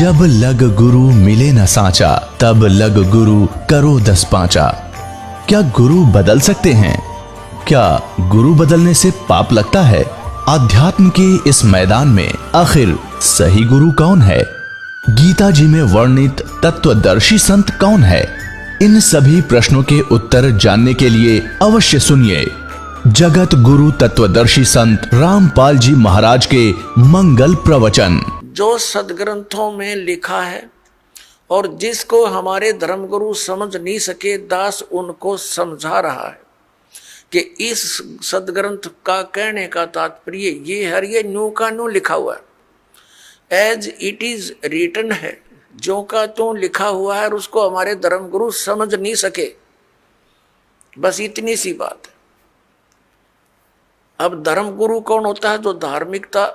जब लग गुरु मिले न साचा, तब लग गुरु करो 10 पांचा। क्या गुरु बदल सकते हैं? क्या गुरु बदलने से पाप लगता है? आध्यात्म के इस मैदान में आखिर सही गुरु कौन है? गीता जी में वर्णित तत्वदर्शी संत कौन है? इन सभी प्रश्नों के उत्तर जानने के लिए अवश्य सुनिए जगत गुरु तत्वदर्शी संत रामपाल जी महाराज के मंगल प्रवचन। जो सदग्रंथों में लिखा है और जिसको हमारे धर्मगुरु समझ नहीं सके, दास उनको समझा रहा है कि इस सदग्रंथ का कहने का तात्पर्य ये है, ये न्यू का न्यू लिखा हुआ है, एज इट इज रिटन है, जो का त्यों लिखा हुआ है और उसको हमारे धर्मगुरु समझ नहीं सके। बस इतनी सी बात है। अब धर्मगुरु कौन होता है? जो धार्मिकता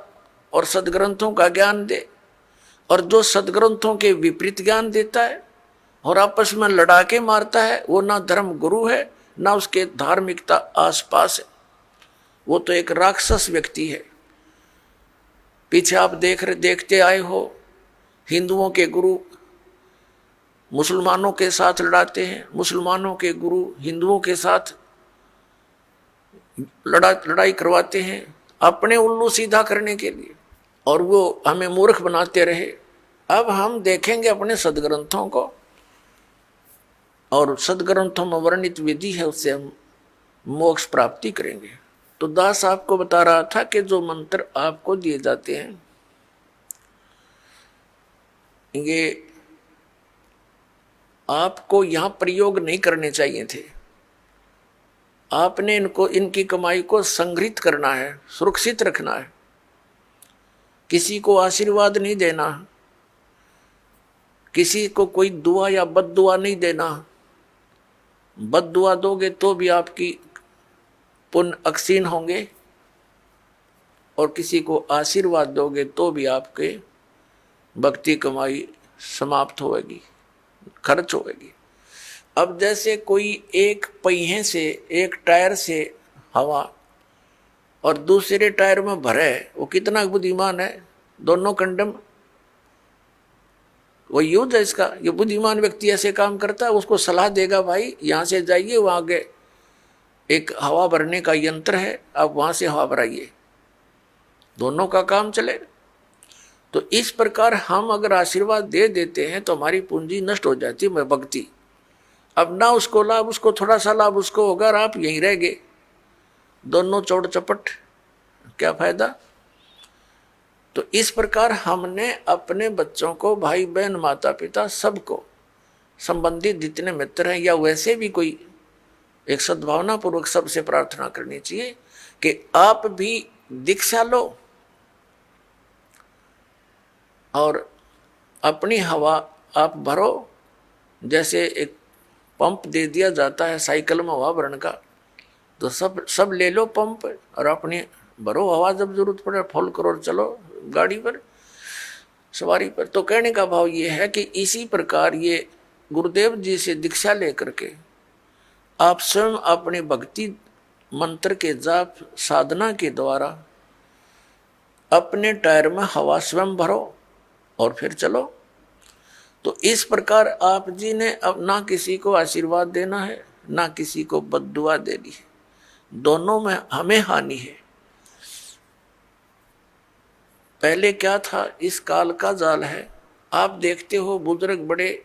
और सदग्रंथों का ज्ञान दे, और जो सदग्रंथों के विपरीत ज्ञान देता है और आपस में लड़ा के मारता है, वो ना धर्म गुरु है ना उसके धार्मिकता आसपास है, वो तो एक राक्षस व्यक्ति है। पीछे आप देखते आए हो, हिंदुओं के गुरु मुसलमानों के साथ लड़ाते हैं, मुसलमानों के गुरु हिंदुओं के साथ लड़ाई करवाते हैं अपने उल्लू सीधा करने के लिए, और वो हमें मूर्ख बनाते रहे। अब हम देखेंगे अपने सदग्रंथों को, और सदग्रंथों में वर्णित विधि है, उससे हम मोक्ष प्राप्ति करेंगे। तो दास आपको बता रहा था कि जो मंत्र आपको दिए जाते हैं, ये आपको यहां प्रयोग नहीं करने चाहिए थे। आपने इनकी कमाई को संग्रहित करना है, सुरक्षित रखना है, किसी को आशीर्वाद नहीं देना, किसी को कोई दुआ या बद्दुआ नहीं देना। बद्दुआ दोगे तो भी आपकी पुण्य अक्षीण होंगे, और किसी को आशीर्वाद दोगे तो भी आपके भक्ति कमाई समाप्त होगी, खर्च होगी। अब जैसे कोई एक पहिए से, एक टायर से हवा और दूसरे टायर में भरे, वो कितना बुद्धिमान है, दोनों कंडम, वो युद्ध है इसका। ये बुद्धिमान व्यक्ति ऐसे काम करता है, उसको सलाह देगा, भाई यहाँ से जाइए, वहाँ आगे एक हवा भरने का यंत्र है, आप वहाँ से हवा भराइए, दोनों का काम चले। तो इस प्रकार हम अगर आशीर्वाद दे देते हैं तो हमारी पूंजी नष्ट हो जाती है, भक्ति। अब ना उसको लाभ, उसको थोड़ा सा लाभ उसको होगा, और आप यहीं रह गए, दोनों चौड़ चपट, क्या फायदा। तो इस प्रकार हमने अपने बच्चों को, भाई बहन, माता पिता, सबको, संबंधित जितने मित्र हैं या वैसे भी कोई, एक सद्भावना पूर्वक सबसे प्रार्थना करनी चाहिए कि आप भी दीक्षा लो और अपनी हवा आप भरो। जैसे एक पंप दे दिया जाता है साइकिल में हवा भरने का, तो सब ले लो पंप और अपनी भरो हवा, जब जरूरत पड़े फुल करो और चलो गाड़ी पर, सवारी पर। तो कहने का भाव ये है कि इसी प्रकार ये गुरुदेव जी से दीक्षा लेकर के आप स्वयं अपनी भक्ति मंत्र के जाप साधना के द्वारा अपने टायर में हवा स्वयं भरो और फिर चलो। तो इस प्रकार आप जी ने अब ना किसी को आशीर्वाद देना है, ना किसी को बद्दुआ देनी है, दोनों में हमें हानि है। पहले क्या था, इस काल का जाल है। आप देखते हो बुजुर्ग बड़े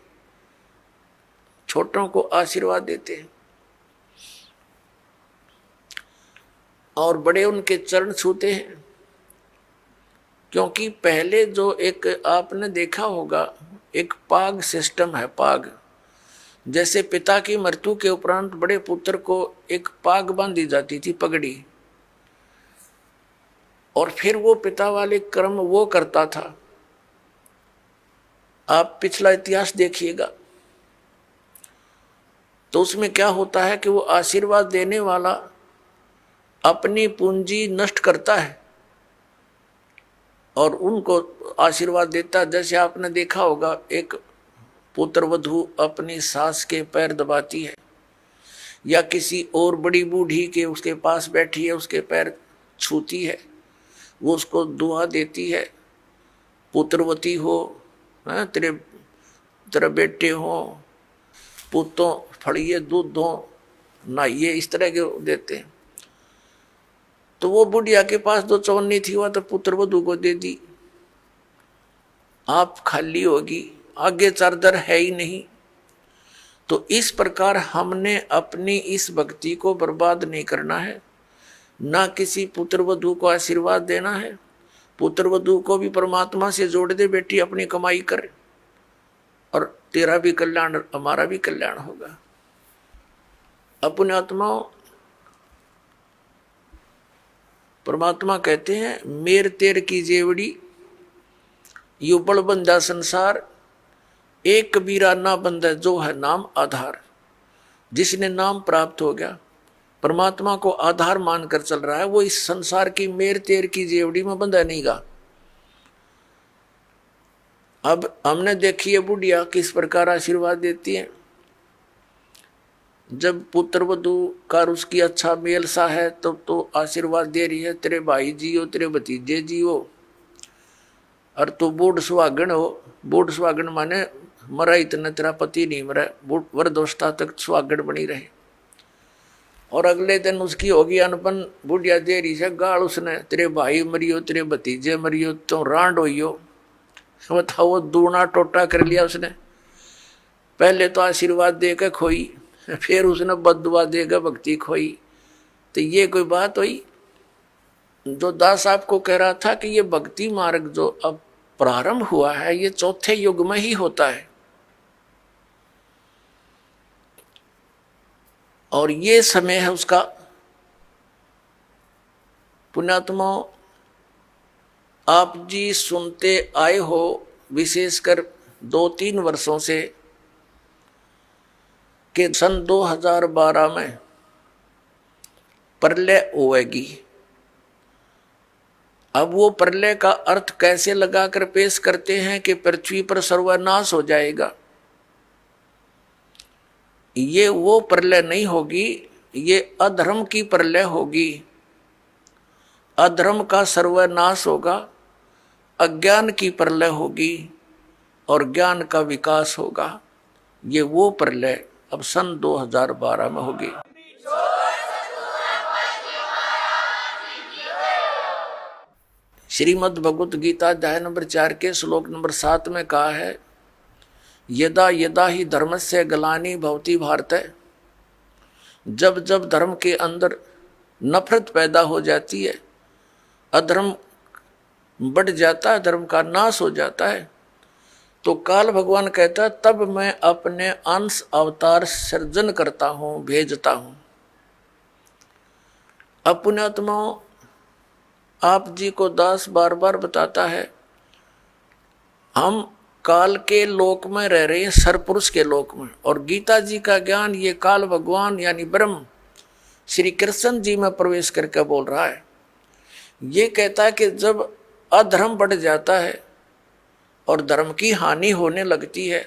छोटों को आशीर्वाद देते हैं और बड़े उनके चरण छूते हैं, क्योंकि पहले जो एक आपने देखा होगा, एक पाग सिस्टम है, पाग। जैसे पिता की मृत्यु के उपरांत बड़े पुत्र को एक पाग बांधी जाती थी, पगड़ी, और फिर वो पिता वाले कर्म वो करता था। आप पिछला इतिहास देखिएगा तो उसमें क्या होता है कि वो आशीर्वाद देने वाला अपनी पूंजी नष्ट करता है और उनको आशीर्वाद देता है। जैसे आपने देखा होगा, एक पुत्र वधू अपनी सास के पैर दबाती है, या किसी और बड़ी बूढ़ी के उसके पास बैठी है उसके पैर छूती है, वो उसको दुआ देती है, पुत्रवती हो तेरे तेरे बेटे हो, पुतों फड़िए दूध दो, नहाइए, इस तरह के देते हैं। तो वो बुढ़िया के पास 2 चवन्नी थी, वह तो पुत्र वधू को दे दी। आप खाली होगी, आगे चारदर है ही नहीं। तो इस प्रकार हमने अपनी इस भक्ति को बर्बाद नहीं करना है, ना किसी पुत्र वधू को आशीर्वाद देना है। पुत्र वधू को भी परमात्मा से जोड़ दे, बेटी अपनी कमाई कर, और तेरा भी कल्याण हमारा भी कल्याण होगा। अपने आत्माओं, परमात्मा कहते हैं मेर तेर की जेवड़ी, यू बड़ बंदा संसार, एक कबीरा ना बंदा जो है नाम आधार। जिसने नाम प्राप्त हो गया, परमात्मा को आधार मानकर चल रहा है, वो इस संसार की मेर तेर की जेवड़ी में बंधा नहीं गा। अब हमने देखी है बुढ़िया किस प्रकार आशीर्वाद देती है। जब पुत्र वधू का उसकी अच्छा मेल सा है तब तो आशीर्वाद दे रही है, तेरे भाई जियो, तेरे भतीजे जियो, और तू बूढ़ सुहागन हो। बूढ़ सुहागन माने मरा इतना तेरा पति नहीं मरा, वरदोस्ता तक सुहागन बनी रहे। और अगले दिन उसकी होगी अनपन, बुढ़िया दे रही है गाल उसने, तेरे भाई मरियो, तेरे भतीजे मरियो, तो रांड होइयो। बताओ, वो दूना टोटा कर लिया उसने। पहले तो आशीर्वाद देकर खोई, फिर उसने बददुआ देकर भक्ति खोई। तो ये कोई बात हुई? जो दास आपको कह रहा था कि ये भक्ति मार्ग जो अब प्रारंभ हुआ है, ये 4थे युग में ही होता है। और ये समय है उसका। पुण्यात्मा, आप जी सुनते आए हो विशेषकर 2-3 वर्षों से कि सन 2012 में प्रलय होएगी। अब वो प्रलय का अर्थ कैसे लगाकर पेश करते हैं कि पृथ्वी पर सर्वनाश हो जाएगा। ये वो प्रलय नहीं होगी, ये अधर्म की प्रलय होगी। अधर्म का सर्वनाश होगा, अज्ञान की प्रलय होगी और ज्ञान का विकास होगा। ये वो प्रलय अब सन 2012 में होगी। श्रीमद् भगवत गीता अध्याय नंबर 4 के श्लोक नंबर 7 में कहा है, यदा यदा ही धर्मस्य ग्लानि भवति भारत। जब जब धर्म के अंदर नफरत पैदा हो जाती है, अधर्म बढ़ जाता है, धर्म का नाश हो जाता है, तो काल भगवान कहता है तब मैं अपने अंश अवतार सृजन करता हूं, भेजता हूं। पुण्यात्माओं, आप जी को दास बार बार बताता है, हम काल के लोक में रह रहे हैं, सरपुरुष के लोक में। और गीता जी का ज्ञान ये काल भगवान यानी ब्रह्म श्री कृष्ण जी में प्रवेश करके बोल रहा है। ये कहता है कि जब अधर्म बढ़ जाता है और धर्म की हानि होने लगती है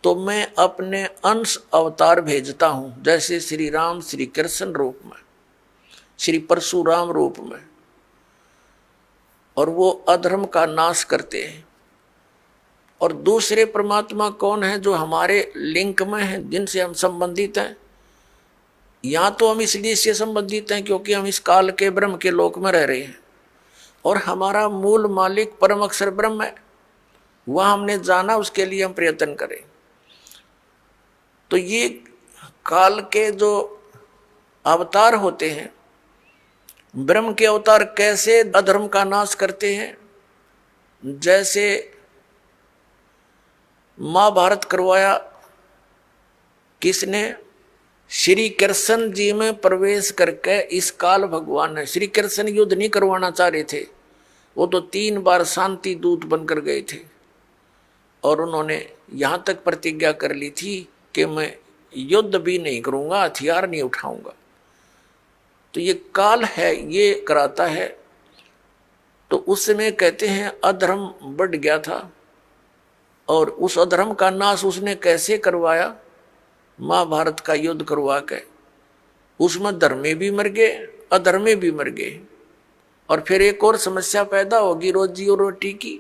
तो मैं अपने अंश अवतार भेजता हूं, जैसे श्री राम श्री कृष्ण रूप में, श्री परशुराम रूप में, और वो अधर्म का नाश करते हैं। और दूसरे परमात्मा कौन है जो हमारे लिंक में हैं, जिनसे हम संबंधित हैं? यहाँ तो हम इसलिए से संबंधित हैं क्योंकि हम इस काल के ब्रह्म के लोक में रह रहे हैं और हमारा मूल मालिक परम अक्षर ब्रह्म है। वह हमने जाना, उसके लिए हम प्रयत्न करें। तो ये काल के जो अवतार होते हैं, ब्रह्म के अवतार कैसे अधर्म का नाश करते हैं? जैसे महाभारत करवाया किसने? श्री कृष्ण जी में प्रवेश करके इस काल भगवान ने। श्री कृष्ण युद्ध नहीं करवाना चाह रहे थे, वो तो 3 बार शांति दूत बनकर गए थे और उन्होंने यहाँ तक प्रतिज्ञा कर ली थी कि मैं युद्ध भी नहीं करूँगा, हथियार नहीं उठाऊंगा। तो ये काल है, ये कराता है। तो उस समय कहते हैं अधर्म बढ़ गया था और उस अधर्म का नाश उसने कैसे करवाया? महाभारत का युद्ध करवा के। उसमें धर्मे भी मर गए, अधर्मे भी मर गए। और फिर एक और समस्या पैदा होगी रोजी और रोटी की।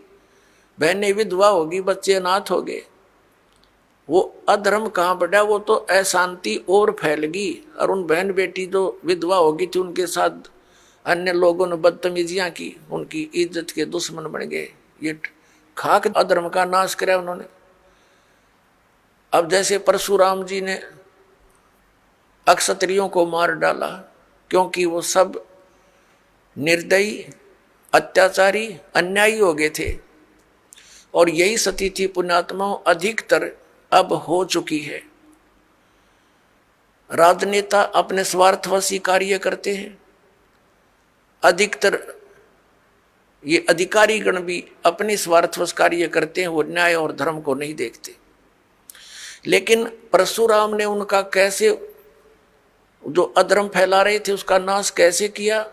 बहनें विधवा होगी, बच्चे अनाथ हो गए, वो अधर्म कहाँ बढ़ा, वो तो अशांति और फैलगी। और उन बहन बेटी जो विधवा होगी थी उनके साथ अन्य लोगों ने बदतमीजियां की, उनकी इज्जत के दुश्मन बन गए। ये खाक अधर्म का नाश किया उन्होंने। अब जैसे परशुराम जी ने अक्षत्रियों को मार डाला, क्योंकि वो सब निर्दयी, अत्याचारी, अन्यायी हो गए थे। और यही स्थिति पुण्यात्माओं अधिकतर अब हो चुकी है। राजनेता अपने स्वार्थवशी कार्य करते हैं, अधिकतर ये अधिकारी गण भी अपने स्वार्थवश कार्य करते हैं, वो न्याय और धर्म को नहीं देखते। लेकिन परशुराम ने उनका कैसे, जो अधर्म फैला रहे थे उसका नाश कैसे किया,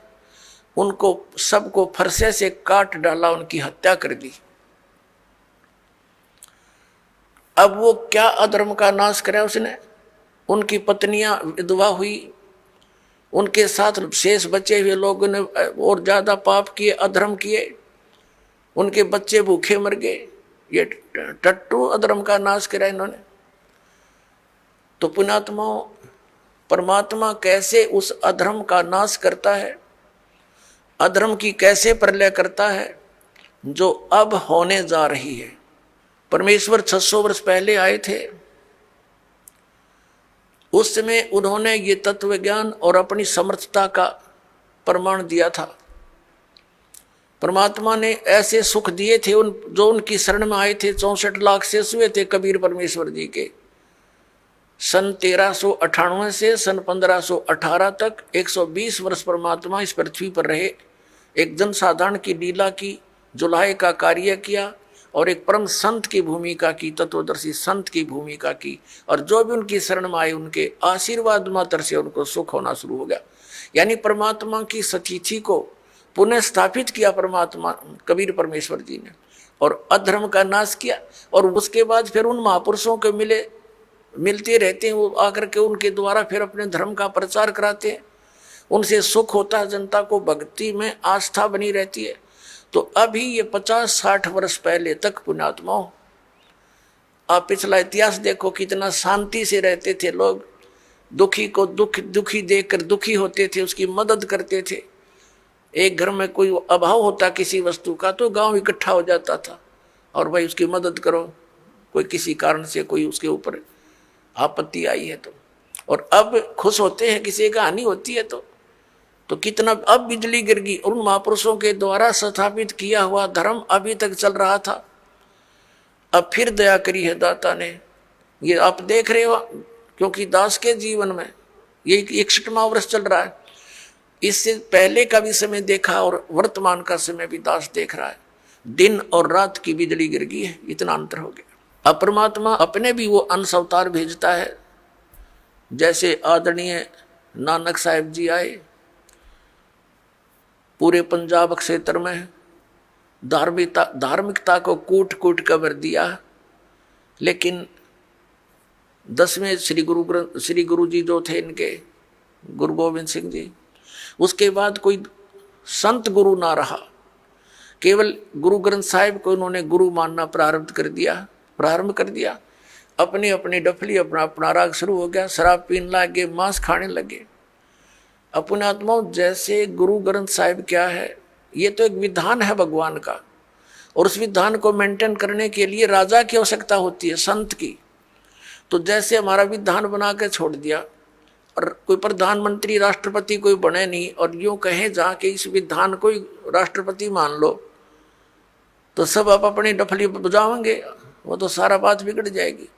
उनको सबको फरसे से काट डाला, उनकी हत्या कर दी। अब वो क्या अधर्म का नाश करे उसने, उनकी पत्नियां विधवा हुई, उनके साथ शेष बचे हुए लोगों ने और ज्यादा पाप किए, अधर्म किए, उनके बच्चे भूखे मर गए। ये टट्टू अधर्म का नाश करा इन्होंने। तो पुण्यात्माओं, परमात्मा कैसे उस अधर्म का नाश करता है, अधर्म की कैसे प्रलय करता है, जो अब होने जा रही है। परमेश्वर 600 वर्ष पहले आए थे, उस समय उन्होंने ये तत्व ज्ञान और अपनी समर्थता का प्रमाण दिया था। परमात्मा ने ऐसे सुख दिए थे जो उनकी शरण में आए थे। 64 लाख शेष हुए थे कबीर परमेश्वर जी के। सन 1398 से सन 1518 तक 120 वर्ष परमात्मा इस पृथ्वी पर रहे, एक जनसाधारण की लीला की, जुलाहे का कार्य किया और एक परम संत की भूमिका की, तत्वदर्शी संत की भूमिका की। और जो भी उनकी शरण में आए उनके आशीर्वाद मात्र से उनको सुख होना शुरू हो गया। यानी परमात्मा की सतिथि को पुनः स्थापित किया परमात्मा कबीर परमेश्वर जी ने, और अधर्म का नाश किया। और उसके बाद फिर उन महापुरुषों के मिलते रहते हैं, वो आकर के उनके द्वारा फिर अपने धर्म का प्रचार कराते हैं। उनसे सुख होता है, जनता को भक्ति में आस्था बनी रहती है। तो अभी ये 50-60 वर्ष पहले तक पुण्यात्माओं, आप पिछला इतिहास देखो, कितना शांति से रहते थे लोग। दुखी को दुखी देखकर दुखी होते थे, उसकी मदद करते थे। एक घर में कोई अभाव होता किसी वस्तु का तो गांव इकट्ठा हो जाता था और भाई उसकी मदद करो, कोई किसी कारण से कोई उसके ऊपर आपत्ति आई है तो। और अब खुश होते हैं किसी का हानि होती है तो कितना अब बिजली गिर गई। उन महापुरुषों के द्वारा स्थापित किया हुआ धर्म अभी तक चल रहा था, अब फिर दया करी है दाता ने। ये आप देख रहे हो, क्योंकि दास के जीवन में ये 61वां वर्ष चल रहा है। इससे पहले का भी समय देखा और वर्तमान का समय भी दास देख रहा है। दिन और रात की बिजली गिर गई है, इतना अंतर हो गया। अब परमात्मा अपने भी वो अंश अवतार भेजता है। जैसे आदरणीय नानक साहिब जी आए, पूरे पंजाब क्षेत्र में धार्मिकता को कूट कूट कर भर दिया। लेकिन 10वें श्री गुरु जी जो थे इनके, गुरु गोविंद सिंह जी, उसके बाद कोई संत गुरु ना रहा। केवल गुरु ग्रंथ साहिब को उन्होंने गुरु मानना प्रारंभ कर दिया। अपनी अपनी डफली, अपना अपना राग शुरू हो गया। शराब पीने लगे, मांस खाने लगे। अपने आत्माओं, जैसे गुरु ग्रंथ साहिब क्या है, ये तो एक विधान है भगवान का, और उस विधान को मेंटेन करने के लिए राजा की आवश्यकता होती है, संत की। तो जैसे हमारा विधान बना के छोड़ दिया और कोई प्रधानमंत्री राष्ट्रपति कोई बने नहीं, और यूं कहे जाके इस विधान को राष्ट्रपति मान लो, तो सब आप अपनी डफली बजाओगे, वो तो सारा बात बिगड़ जाएगी।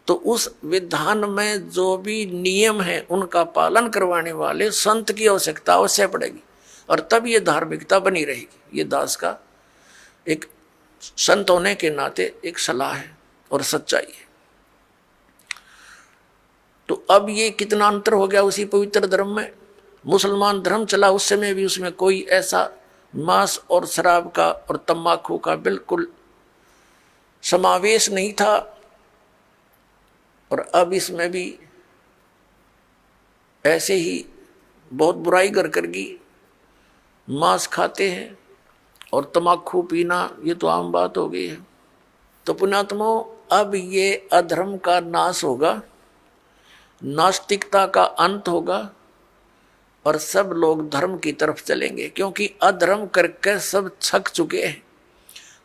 तो उस विधान में जो भी नियम है उनका पालन करवाने वाले संत की आवश्यकता अवश्य पड़ेगी, और तब ये धार्मिकता बनी रहेगी। ये दास का एक संत होने के नाते एक सलाह है और सच्चाई है। तो अब ये कितना अंतर हो गया उसी पवित्र धर्म में। मुसलमान धर्म चला उस समय भी, उसमें कोई ऐसा मांस और शराब का और तंबाकू का बिल्कुल समावेश नहीं था। और अब इसमें भी ऐसे ही बहुत बुराई करगी, मांस खाते हैं और तंबाकू पीना, ये तो आम बात हो गई है। तो पुण्यात्माओं, अब ये अधर्म का नाश होगा, नास्तिकता का अंत होगा और सब लोग धर्म की तरफ चलेंगे, क्योंकि अधर्म करके सब थक चुके हैं,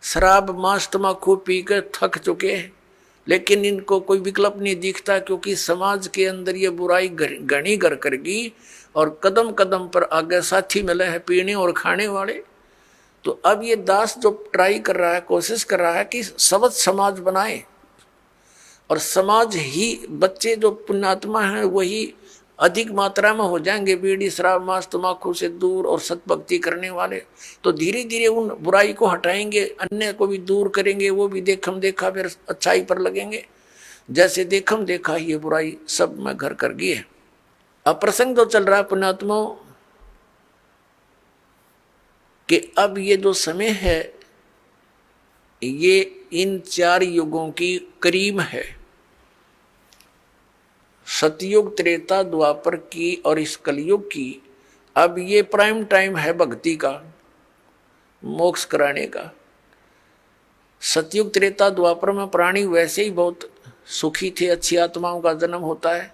शराब मांस तम्बाकू पी कर थक चुके हैं, लेकिन इनको कोई विकल्प नहीं दिखता, क्योंकि समाज के अंदर ये बुराई घनी कर करगी और कदम कदम पर आगे साथी मिले हैं पीने और खाने वाले। तो अब ये दास जो ट्राई कर रहा है, कोशिश कर रहा है कि सबद समाज बनाए और समाज ही, बच्चे जो पुण्यात्मा हैं वही अधिक मात्रा में हो जाएंगे बीड़ी शराब मांस तम्बाकू से दूर और सतभक्ति करने वाले। तो धीरे धीरे उन बुराई को हटाएंगे, अन्य को भी दूर करेंगे, वो भी देखम देखा फिर अच्छाई पर लगेंगे। जैसे देखम देखा ये बुराई सब में घर कर गई है। अब प्रसंग जो चल रहा है पुण्यात्माओं कि अब ये जो समय है ये इन 4 युगों की करीब है, सतयुग त्रेता द्वापर की और इस कलयुग की। अब ये प्राइम टाइम है भक्ति का, मोक्ष कराने का। सतयुग त्रेता द्वापर में प्राणी वैसे ही बहुत सुखी थे, अच्छी आत्माओं का जन्म होता है,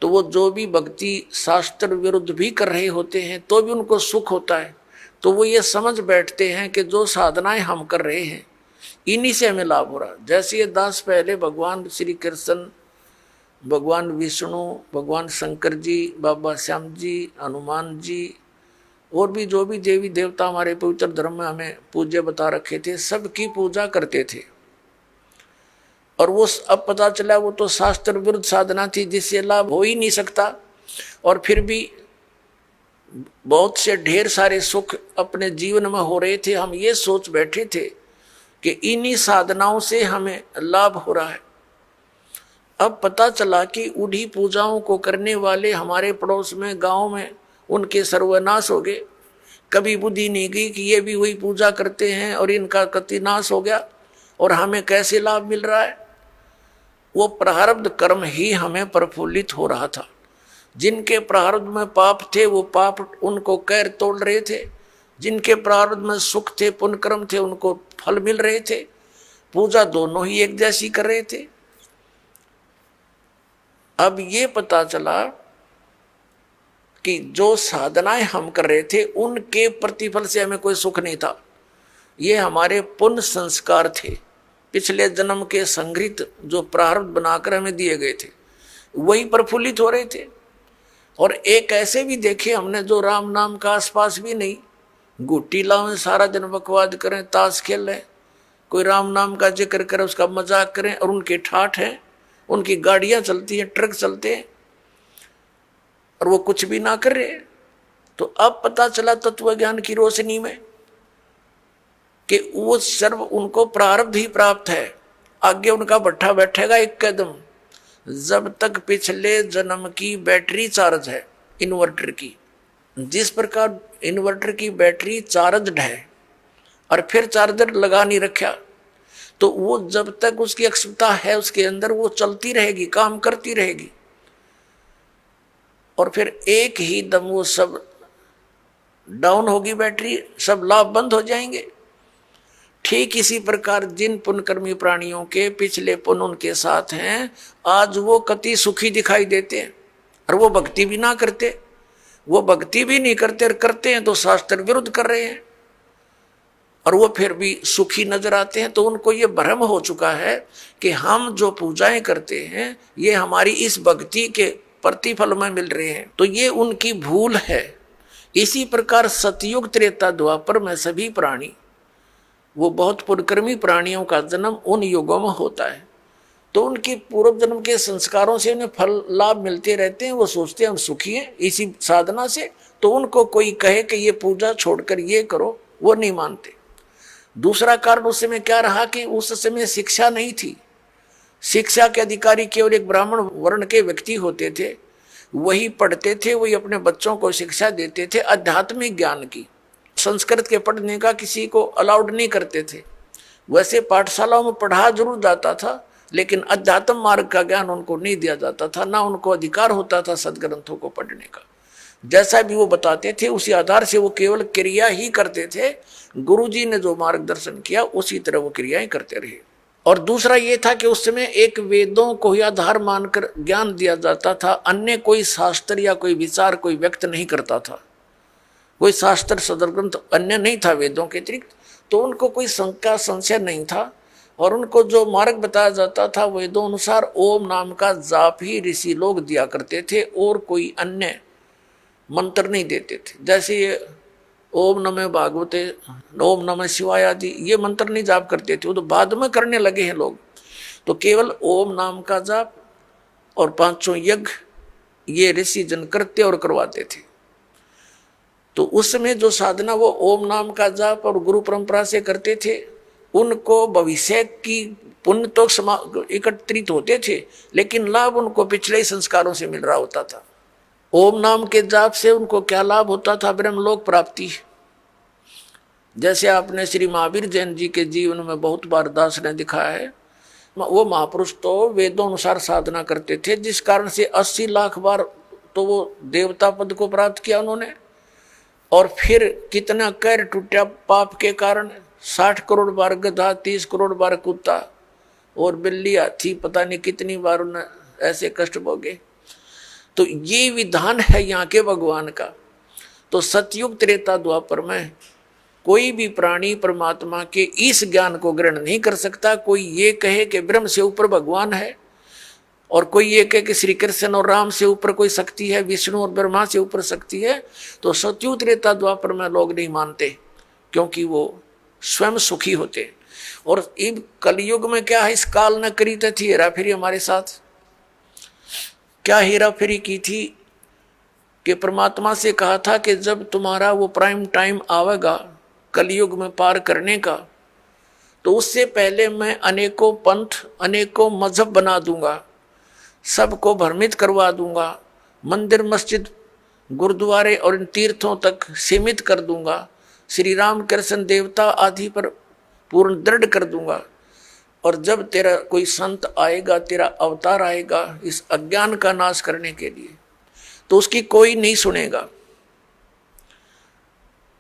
तो वो जो भी भक्ति शास्त्र विरुद्ध भी कर रहे होते हैं तो भी उनको सुख होता है। तो वो ये समझ बैठते हैं कि जो साधनाएं हम कर रहे हैं इन्हीं से हमें लाभ हो रहा। जैसे ये दास पहले भगवान श्री कृष्ण, भगवान विष्णु, भगवान शंकर जी, बाबा श्याम जी, हनुमान जी और भी जो भी देवी देवता हमारे पवित्र धर्म में हमें पूज्य बता रखे थे, सबकी पूजा करते थे। और वो अब पता चला वो तो शास्त्र विरुद्ध साधना थी जिससे लाभ हो ही नहीं सकता, और फिर भी बहुत से ढेर सारे सुख अपने जीवन में हो रहे थे। हम ये सोच बैठे थे कि इन्हीं साधनाओं से हमें लाभ हो रहा है। अब पता चला कि उन्हीं पूजाओं को करने वाले हमारे पड़ोस में, गांव में, उनके सर्वनाश हो गए। कभी बुद्धि नहीं गई कि ये भी वही पूजा करते हैं और इनका कति नाश हो गया और हमें कैसे लाभ मिल रहा है। वो प्रारब्ध कर्म ही हमें प्रफुल्लित हो रहा था। जिनके प्रारब्ध में पाप थे वो पाप उनको कैर तोड़ रहे थे, जिनके प्रारब्ध में सुख थे, पुण्य कर्म थे, उनको फल मिल रहे थे। पूजा दोनों ही एक जैसी कर रहे थे। अब ये पता चला कि जो साधनाएं हम कर रहे थे उनके प्रतिफल से हमें कोई सुख नहीं था। ये हमारे पुण्य संस्कार थे, पिछले जन्म के संग्रहित जो प्रारब्ध बनाकर हमें दिए गए थे वही प्रफुल्लित हो रहे थे। और एक ऐसे भी देखे हमने जो राम नाम का आसपास भी नहीं, गुट्टी लाओ सारा दिन बकवाद करें, ताश खेल रहे, कोई राम नाम का जिक्र करे, उसका मजाक करें, और उनके ठाठ हैं, उनकी गाड़ियां चलती हैं, ट्रक चलते हैं और वो कुछ भी ना कर रहे। तो अब पता चला तत्व ज्ञान की रोशनी में कि वो सर्व उनको प्रारब्ध ही प्राप्त है। आगे उनका भट्ठा बैठेगा एक कदम, जब तक पिछले जन्म की बैटरी चार्ज है इन्वर्टर की। जिस प्रकार इन्वर्टर की बैटरी चार्जड है और फिर चार्जर लगा नहीं रखा, तो वो जब तक उसकी अक्षमता है उसके अंदर वो चलती रहेगी, काम करती रहेगी, और फिर एक ही दम वो सब डाउन होगी बैटरी, सब लाभ बंद हो जाएंगे। ठीक इसी प्रकार जिन पुण्यकर्मी प्राणियों के पिछले पुण्य उनके साथ हैं, आज वो कति सुखी दिखाई देते हैं और वो भक्ति भी ना करते, वो भक्ति भी नहीं करते और करते हैं तो शास्त्र विरुद्ध कर रहे हैं, और वो फिर भी सुखी नजर आते हैं। तो उनको ये भ्रम हो चुका है कि हम जो पूजाएं करते हैं ये हमारी इस भक्ति के प्रतिफल में मिल रहे हैं, तो ये उनकी भूल है। इसी प्रकार सतयुग त्रेता द्वापर में सभी प्राणी, वो बहुत पुण्यकर्मी प्राणियों का जन्म उन युगों में होता है, तो उनके पूर्व जन्म के संस्कारों से उन्हें फल लाभ मिलते रहते हैं। वो सोचते हैं हम सुखी हैं इसी साधना से, तो उनको कोई कहे कि ये पूजा छोड़कर ये करो, वो नहीं मानते। दूसरा कारण उस समय क्या रहा कि उस समय शिक्षा नहीं थी। शिक्षा के अधिकारी केवल एक ब्राह्मण वर्ण के व्यक्ति होते थे, वही पढ़ते थे, वही अपने बच्चों को शिक्षा देते थे। आध्यात्मिक ज्ञान की, संस्कृत के पढ़ने का किसी को अलाउड नहीं करते थे। वैसे पाठशालाओं में पढ़ा जरूर जाता था, लेकिन अध्यात्म मार्ग का ज्ञान उनको नहीं दिया जाता था, ना उनको अधिकार होता था सदग्रंथों को पढ़ने का। जैसा भी वो बताते थे उसी आधार से वो केवल क्रिया ही करते थे। गुरुजी ने जो मार्गदर्शन किया उसी तरह वो क्रियाएं करते रहे। और दूसरा ये था कि उस समय एक वेदों को ही आधार मानकर ज्ञान दिया जाता था, अन्य कोई शास्त्र या कोई विचार कोई व्यक्त नहीं करता था। कोई शास्त्र सदर ग्रंथ अन्य नहीं था वेदों के अतिरिक्त, तो उनको कोई शंका संशय नहीं था। और उनको जो मार्ग बताया जाता था वेदों अनुसार ओम नाम का जाप ही ऋषि लोग दिया करते थे, और कोई अन्य मंत्र नहीं देते थे। जैसे ये ओम नमः भागवते, ओम नमः शिवाय आदि ये मंत्र नहीं जाप करते थे, वो तो बाद में करने लगे हैं लोग। तो केवल ओम नाम का जाप और 500 यज्ञ ये ऋषि जन करते और करवाते थे। तो उस समय जो साधना वो ओम नाम का जाप और गुरु परंपरा से करते थे, उनको भविष्य की पुण्य तो एकत्रित होते थे, लेकिन लाभ उनको पिछले संस्कारों से मिल रहा होता था। ओम नाम के जाप से उनको क्या लाभ होता था? ब्रह्मलोक प्राप्ति। जैसे आपने श्री महावीर जैन जी के जीवन में बहुत बार दास ने दिखाया है, वो महापुरुष तो वेदों अनुसार साधना करते थे, जिस कारण से 80 लाख बार तो वो देवता पद को प्राप्त किया उन्होंने। और फिर कितना कैर टूटा पाप के कारण, 60 करोड़ बार गधा, 30 करोड़ बार कुत्ता और बिल्ली हाथी, पता नहीं कितनी बार उन्हें ऐसे कष्ट भोगे। तो ये विधान है यहाँ के भगवान का। तो सतयुग त्रेता द्वापर में कोई भी प्राणी परमात्मा के इस ज्ञान को ग्रहण नहीं कर सकता। कोई ये कहे कि ब्रह्म से ऊपर भगवान है, और कोई ये कहे कि श्री कृष्ण और राम से ऊपर कोई शक्ति है, विष्णु और ब्रह्मा से ऊपर शक्ति है, तो सतयुग त्रेता द्वापर में लोग नहीं मानते, क्योंकि वो स्वयं सुखी होते। और इन कलयुग में क्या है, इस काल न करी थी हेरा फेरी हमारे साथ। क्या हेरा फेरी की थी कि परमात्मा से कहा था कि जब तुम्हारा वो प्राइम टाइम आवेगा कलयुग में पार करने का, तो उससे पहले मैं अनेकों पंथ अनेकों मजहब बना दूंगा, सबको भ्रमित करवा दूंगा, मंदिर मस्जिद गुरुद्वारे और इन तीर्थों तक सीमित कर दूंगा, श्री राम कृष्ण देवता आदि पर पूर्ण दृढ़ कर दूंगा। और जब तेरा कोई संत आएगा, तेरा अवतार आएगा इस अज्ञान का नाश करने के लिए, तो उसकी कोई नहीं सुनेगा।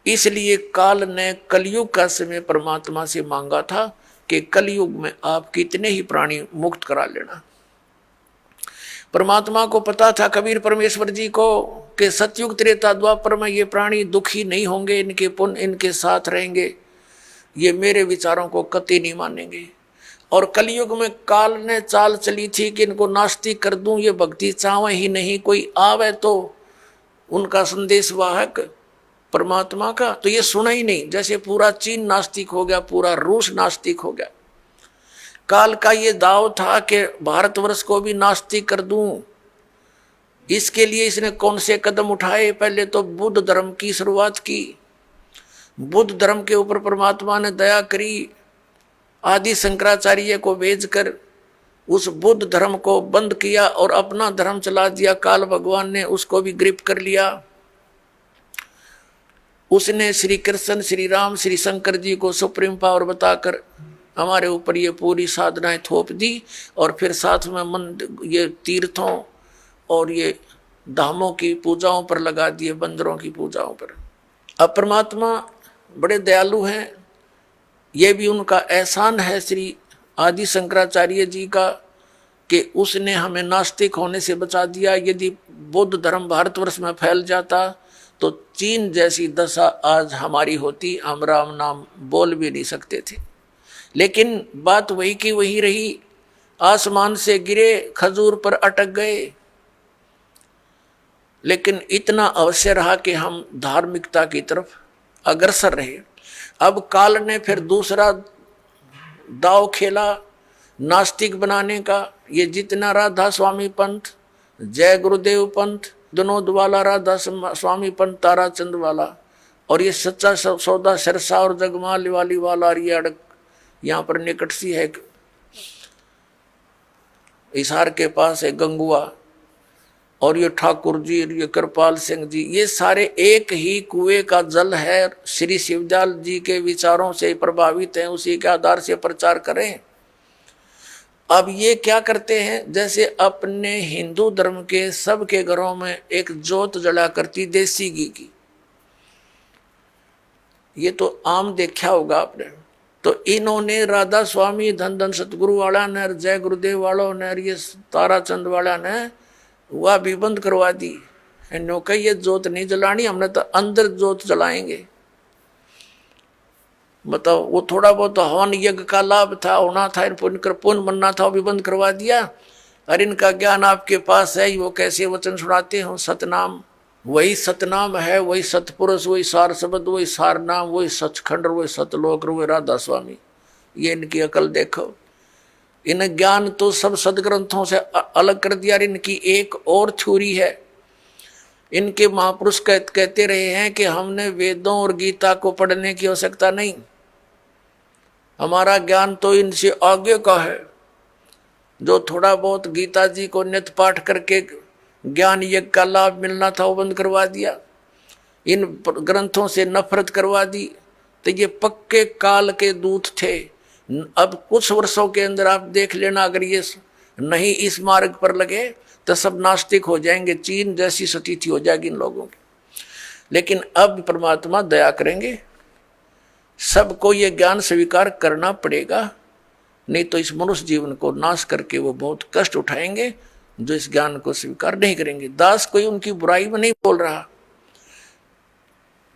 इसलिए काल ने कलयुग का समय परमात्मा से मांगा था कि कलयुग में आप कितने ही प्राणी मुक्त करा लेना। परमात्मा को पता था, कबीर परमेश्वर जी को, कि सतयुग त्रेता द्वापर में ये प्राणी दुखी नहीं होंगे, इनके पुण्य इनके साथ रहेंगे, ये मेरे विचारों को कतई नहीं मानेंगे। और कलयुग में काल ने चाल चली थी कि इनको नास्तिक कर दूं, ये भक्ति चाहे ही नहीं, कोई आवे तो उनका संदेश वाहक परमात्मा का, तो ये सुना ही नहीं। जैसे पूरा चीन नास्तिक हो गया, पूरा रूस नास्तिक हो गया। काल का ये दाव था कि भारतवर्ष को भी नास्तिक कर दूं। इसके लिए इसने कौन से कदम उठाए? पहले तो बुद्ध धर्म की शुरुआत की। बुद्ध धर्म के ऊपर परमात्मा ने दया करी, आदि शंकराचार्य को भेजकर उस बुद्ध धर्म को बंद किया और अपना धर्म चला दिया। काल भगवान ने उसको भी ग्रिप कर लिया। उसने श्री कृष्ण, श्री राम, श्री शंकर जी को सुप्रीम पावर बताकर हमारे ऊपर ये पूरी साधनाएं थोप दी, और फिर साथ में मंदिर, ये तीर्थों और ये धामों की पूजाओं पर लगा दिए, बंदरों की पूजाओं पर। अब परमात्मा बड़े दयालु हैं, ये भी उनका एहसान है श्री आदि शंकराचार्य जी का कि उसने हमें नास्तिक होने से बचा दिया। यदि बौद्ध धर्म भारतवर्ष में फैल जाता तो चीन जैसी दशा आज हमारी होती, हम राम नाम बोल भी नहीं सकते थे। लेकिन बात वही की वही रही, आसमान से गिरे, खजूर पर अटक गए। लेकिन इतना अवश्य रहा कि हम धार्मिकता की तरफ अग्रसर रहे। अब काल ने फिर दूसरा दाव खेला नास्तिक बनाने का। ये जितना राधा स्वामी पंथ, जय गुरुदेव पंथ, विनोद वाला राधा स्वामी पंथ, ताराचंद वाला, और ये सच्चा सौदा सिरसा और जगमाल वाली वाला, और ये अड़क यहाँ पर निकट सी है हिसार के पास है गंगुआ, और ये ठाकुर जी, ये कृपाल सिंह जी, ये सारे एक ही कुएं का जल है। श्री शिवदयाल जी के विचारों से प्रभावित हैं, उसी के आधार से प्रचार करें। अब ये क्या करते हैं, जैसे अपने हिंदू धर्म के सबके घरों में एक जोत जला करती देसी घी की, ये तो आम देखा होगा आपने। तो इन्होंने राधा स्वामी, धन धन सतगुरु वाला ने, जय गुरुदेव वालों ने, ये ताराचंद वाला ने वह भी बंद करवा दी। इन्हों कही ये जोत नहीं जलानी, हमने तो अंदर जोत जलाएंगे। बताओ, वो थोड़ा बहुत हवन यज्ञ का लाभ था, होना था, पुण्य बनना था, वो भी बंद करवा दिया। और इनका ज्ञान आपके पास है, वो कैसे वचन सुनाते हो, सतनाम वही सतनाम है, वही सतपुरुष, वही सार शब्द, वही सार नाम, वही सचखंड, वही सतलोक, वही राधा स्वामी। ये इनकी अकल देखो। इन ज्ञान तो सब सदग्रंथों से अलग कर दिया। इनकी एक और थ्योरी है। इनके महापुरुष कहते रहे हैं कि हमने वेदों और गीता को पढ़ने की आवश्यकता नहीं, हमारा ज्ञान तो इनसे आगे का है। जो थोड़ा बहुत गीता जी को नित्य पाठ करके ज्ञान यज्ञ का लाभ मिलना था, वो बंद करवा दिया। इन ग्रंथों से नफरत करवा दी। तो ये पक्के काल के दूत थे। अब कुछ वर्षों के अंदर आप देख लेना, अगर ये नहीं इस मार्ग पर लगे तो सब नास्तिक हो जाएंगे, चीन जैसी स्थिति हो जाएगी इन लोगों की। लेकिन अब परमात्मा दया करेंगे, सबको ये ज्ञान स्वीकार करना पड़ेगा, नहीं तो इस मनुष्य जीवन को नाश करके वो बहुत कष्ट उठाएंगे जो इस ज्ञान को स्वीकार नहीं करेंगे। दास कोई उनकी बुराई में नहीं बोल रहा।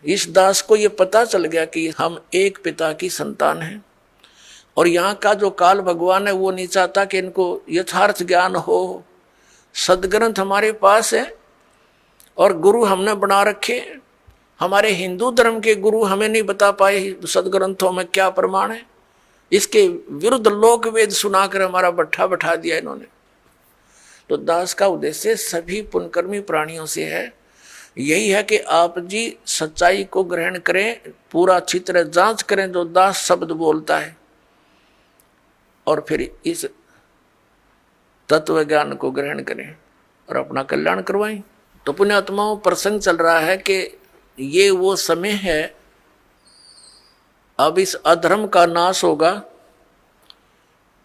इस दास को ये पता चल गया कि हम एक पिता की संतान हैं, और यहाँ का जो काल भगवान है वो नहीं चाहता कि इनको यथार्थ ज्ञान हो। सदग्रंथ हमारे पास है और गुरु हमने बना रखे। हमारे हिंदू धर्म के गुरु हमें नहीं बता पाए सदग्रंथों में क्या प्रमाण है, इसके विरुद्ध लोक वेद सुनाकर हमारा बट्ठा बैठा दिया इन्होंने। तो दास का उद्देश्य सभी पुण्यकर्मी प्राणियों से है, यही है कि आप जी सच्चाई को ग्रहण करें, पूरा अच्छी तरह जांच करें जो दास शब्द बोलता है, और फिर इस तत्व ज्ञान को ग्रहण करें और अपना कल्याण करवाएं। तो पुण्यात्माओं, प्रसंग चल रहा है कि ये वो समय है, अब इस अधर्म का नाश होगा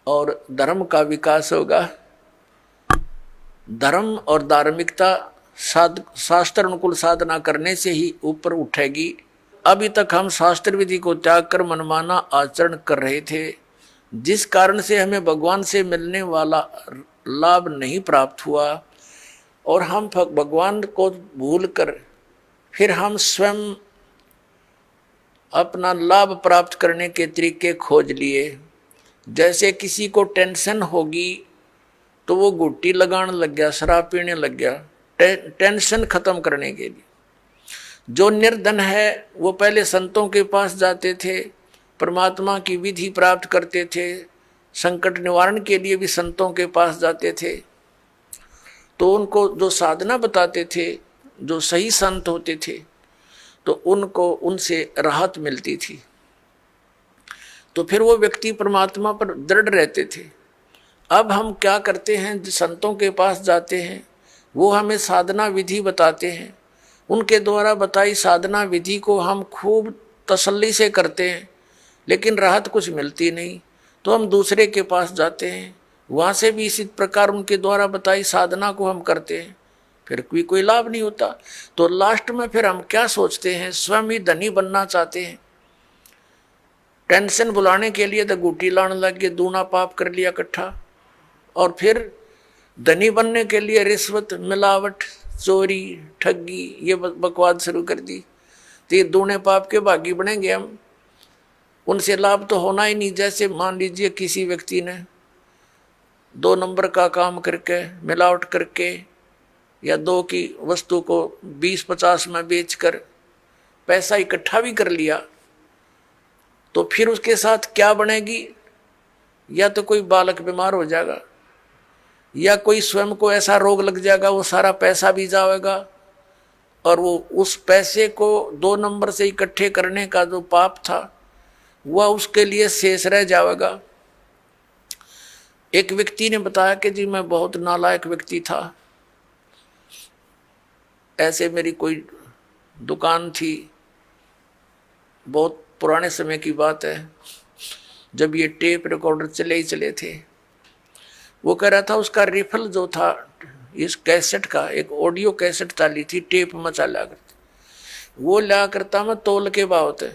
और धर्म का विकास होगा। धर्म और धार्मिकता शास्त्र अनुकूल साधना करने से ही ऊपर उठेगी। अभी तक हम शास्त्र विधि को त्याग कर मनमाना आचरण कर रहे थे, जिस कारण से हमें भगवान से मिलने वाला लाभ नहीं प्राप्त हुआ, और हम भगवान को भूलकर फिर हम स्वयं अपना लाभ प्राप्त करने के तरीके खोज लिए। जैसे किसी को टेंशन होगी तो वो गुट्टी लगाने लग गया, शराब पीने लग गया, टेंशन खत्म करने के लिए। जो निर्धन है वो पहले संतों के पास जाते थे, परमात्मा की विधि प्राप्त करते थे, संकट निवारण के लिए भी संतों के पास जाते थे। तो उनको जो साधना बताते थे, जो सही संत होते थे, तो उनको उनसे राहत मिलती थी। तो फिर वो व्यक्ति परमात्मा पर दृढ़ रहते थे। अब हम क्या करते हैं, संतों के पास जाते हैं, वो हमें साधना विधि बताते हैं, उनके द्वारा बताई साधना विधि को हम खूब तसल्ली से करते हैं, लेकिन राहत कुछ मिलती नहीं। तो हम दूसरे के पास जाते हैं, वहाँ से भी इसी प्रकार उनके द्वारा बताई साधना को हम करते हैं, फिर कोई लाभ नहीं होता। तो लास्ट में फिर हम क्या सोचते हैं, स्वयं ही धनी बनना चाहते हैं। टेंशन बुलाने के लिए तो गुटी लाने लग गए, दूना पाप कर लिया इकट्ठा, और फिर धनी बनने के लिए रिश्वत, मिलावट, चोरी, ठगी, ये बकवाद शुरू कर दी। तो ये दूने पाप के भागी बनेंगे हम, उनसे लाभ तो होना ही नहीं। जैसे मान लीजिए किसी व्यक्ति ने 2 नंबर का काम करके, मिलावट करके, या 2 की वस्तु को 20-50 में बेचकर पैसा इकट्ठा भी कर लिया, तो फिर उसके साथ क्या बनेगी? या तो कोई बालक बीमार हो जाएगा, या कोई स्वयं को ऐसा रोग लग जाएगा, वो सारा पैसा भी जाएगा, और वो उस पैसे को 2 नंबर से इकट्ठे करने का जो पाप था वह उसके लिए शेष रह जाएगा। एक व्यक्ति ने बताया कि जी मैं बहुत नालायक व्यक्ति था, ऐसे मेरी कोई दुकान थी, बहुत पुराने समय की बात है, जब ये टेप रिकॉर्डर चले ही चले थे। वो कह रहा था उसका रिफल जो था इस कैसेट का, एक ऑडियो कैसेट चाली थी, टेप में चला करती, वो ला करता मैं तोल के बावते,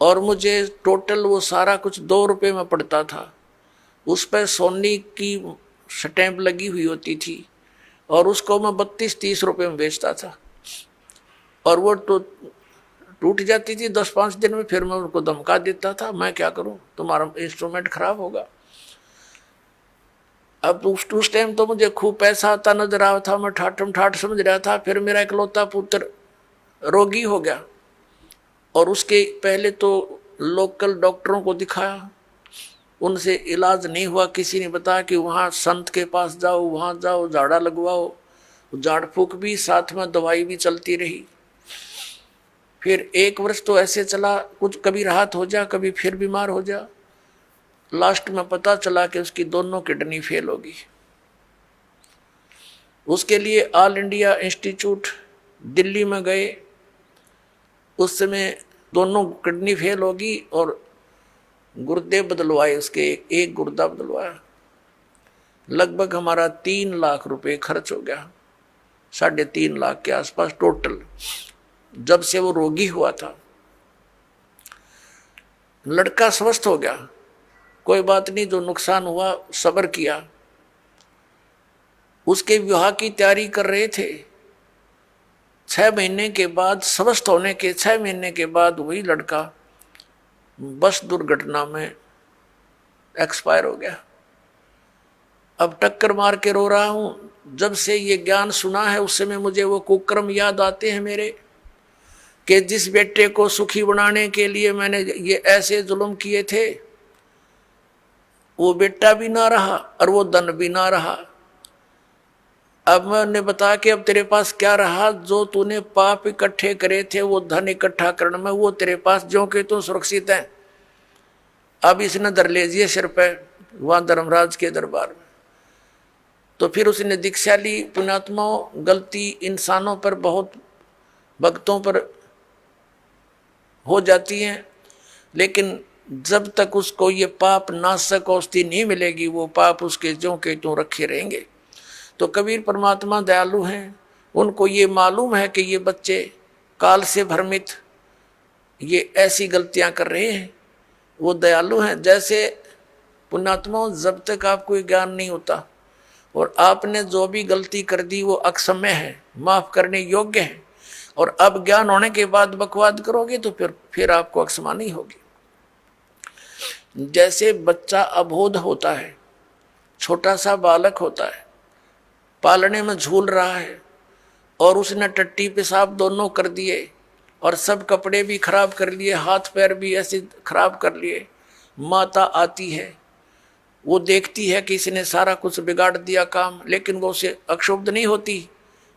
और मुझे टोटल वो सारा कुछ 2 रुपये में पड़ता था। उस पर सोनी की स्टैंप लगी हुई होती थी और उसको मैं 32-30 रुपये में बेचता था, और वो तो टूट जाती थी 10-5 दिन में। फिर मैं उनको धमका देता था, मैं क्या करूं, तुम्हारा इंस्ट्रूमेंट खराब होगा। अब उस टाइम तो मुझे खूब पैसा आता नजर आ था, मैं ठाठम ठाठ समझ रहा था। फिर मेरा इकलौता पुत्र रोगी हो गया, और उसके पहले तो लोकल डॉक्टरों को दिखाया, उनसे इलाज नहीं हुआ। किसी ने बताया कि वहाँ संत के पास जाओ, वहाँ जाओ, झाड़ा लगवाओ, झाड़ फूक भी साथ में दवाई भी चलती रही। फिर 1 वर्ष तो ऐसे चला, कुछ कभी राहत हो जा, कभी फिर बीमार हो जा। लास्ट में पता चला कि उसकी दोनों किडनी फेल होगी। उसके लिए ऑल इंडिया इंस्टीट्यूट दिल्ली में गए। उस समय दोनों किडनी फेल होगी और गुर्दे बदलवाए, उसके एक गुर्दा बदलवाया। लगभग हमारा 3 लाख रुपए खर्च हो गया, 3.5 लाख के आसपास टोटल, जब से वो रोगी हुआ था। लड़का स्वस्थ हो गया, कोई बात नहीं, जो नुकसान हुआ सब्र किया। उसके विवाह की तैयारी कर रहे थे। 6 महीने के बाद, स्वस्थ होने के 6 महीने के बाद वही लड़का बस दुर्घटना में एक्सपायर हो गया। अब टक्कर मार के रो रहा हूं। जब से ये ज्ञान सुना है उस समय मुझे वो कुकर्म याद आते हैं मेरे, कि जिस बेटे को सुखी बनाने के लिए मैंने ये ऐसे जुल्म किए थे, वो बेटा भी ना रहा और वो धन भी ना रहा। अब मैंने बता कि अब तेरे पास क्या रहा, जो तूने पाप इकट्ठे करे थे वो धन इकट्ठा करने में, वो तेरे पास जो कि तू सुरक्षित है। अब इसने धर ले दिए सिर पे वहां धर्मराज के दरबार में। तो फिर उसने दीक्षा ली। पुण्यात्माओं, गलती इंसानों पर, बहुत भक्तों पर हो जाती है, लेकिन जब तक उसको ये पाप नाशक औषधि नहीं मिलेगी, वो पाप उसके ज्यों के त्यों रखे रहेंगे। तो कबीर परमात्मा दयालु हैं, उनको ये मालूम है कि ये बच्चे काल से भ्रमित ये ऐसी गलतियां कर रहे हैं। वो दयालु हैं। जैसे पुण्यात्माओं, जब तक आपको ज्ञान नहीं होता और आपने जो भी गलती कर दी वो अक्षम्य है, माफ करने योग्य है, और अब ज्ञान होने के बाद बकवाद करोगे तो फिर आपको अक्षमा नहीं होगी। जैसे बच्चा अबोध होता है, छोटा सा बालक होता है, पालने में झूल रहा है, और उसने टट्टी पेशाब दोनों कर दिए और सब कपड़े भी खराब कर लिए, हाथ पैर भी ऐसे खराब कर लिए। माता आती है, वो देखती है कि इसने सारा कुछ बिगाड़ दिया काम, लेकिन वो उसे अक्षुब्ध नहीं होती,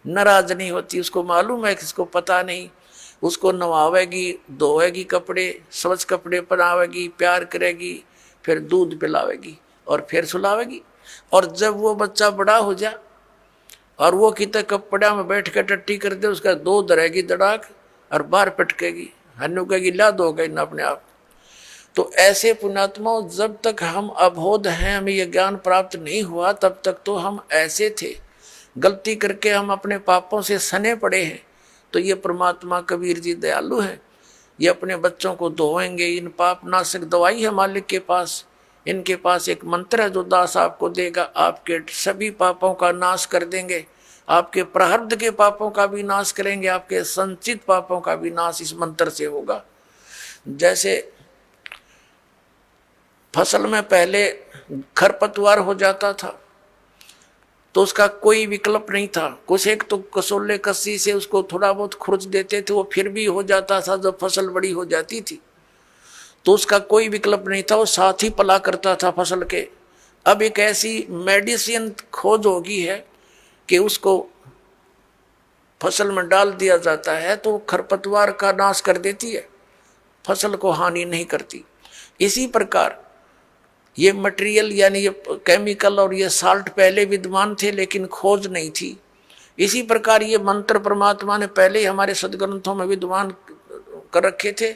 नाराज नहीं होती। उसको मालूम है कि इसको पता नहीं। उसको नवावेगी, धोएगी कपड़े, स्वच्छ कपड़े पहनावेगी, प्यार करेगी, फिर दूध पिलावेगी और फिर सुलावेगी। और जब वो बच्चा बड़ा हो जा और वो कितने कपड़ा में बैठ कर टट्टी कर दे, उसका दूध रहेगी दड़ाक और बाहर पटकेगी, हन्नू कहेगी ला दो गई ना अपने आप। तो ऐसे पुण्यात्माओं, जब तक हम अबोध हैं, हमें यह ज्ञान प्राप्त नहीं हुआ, तब तक तो हम ऐसे थे, गलती करके हम अपने पापों से सने पड़े हैं। तो ये परमात्मा कबीर जी दयालु हैं, ये अपने बच्चों को धोएंगे। इन पाप नाशक दवाई है मालिक के पास। इनके पास एक मंत्र है जो दास आपको देगा, आपके सभी पापों का नाश कर देंगे, आपके प्रारब्ध के पापों का भी नाश करेंगे, आपके संचित पापों का भी नाश इस मंत्र से होगा। जैसे फसल में पहले खरपतवार हो जाता था तो उसका कोई विकल्प नहीं था, कुछ एक तो कसोले कस्सी से उसको थोड़ा बहुत खुरच देते थे, वो फिर भी हो जाता था। जब फसल बड़ी हो जाती थी तो उसका कोई विकल्प नहीं था, वो साथ ही पला करता था फसल के। अब एक ऐसी मेडिसिन खोज होगी है कि उसको फसल में डाल दिया जाता है तो खरपतवार का नाश कर देती है, फसल को हानि नहीं करती। इसी प्रकार ये मटेरियल यानी ये केमिकल और ये साल्ट पहले विद्यमान थे लेकिन खोज नहीं थी। इसी प्रकार ये मंत्र परमात्मा ने पहले ही हमारे सदग्रंथों में विद्यमान कर रखे थे,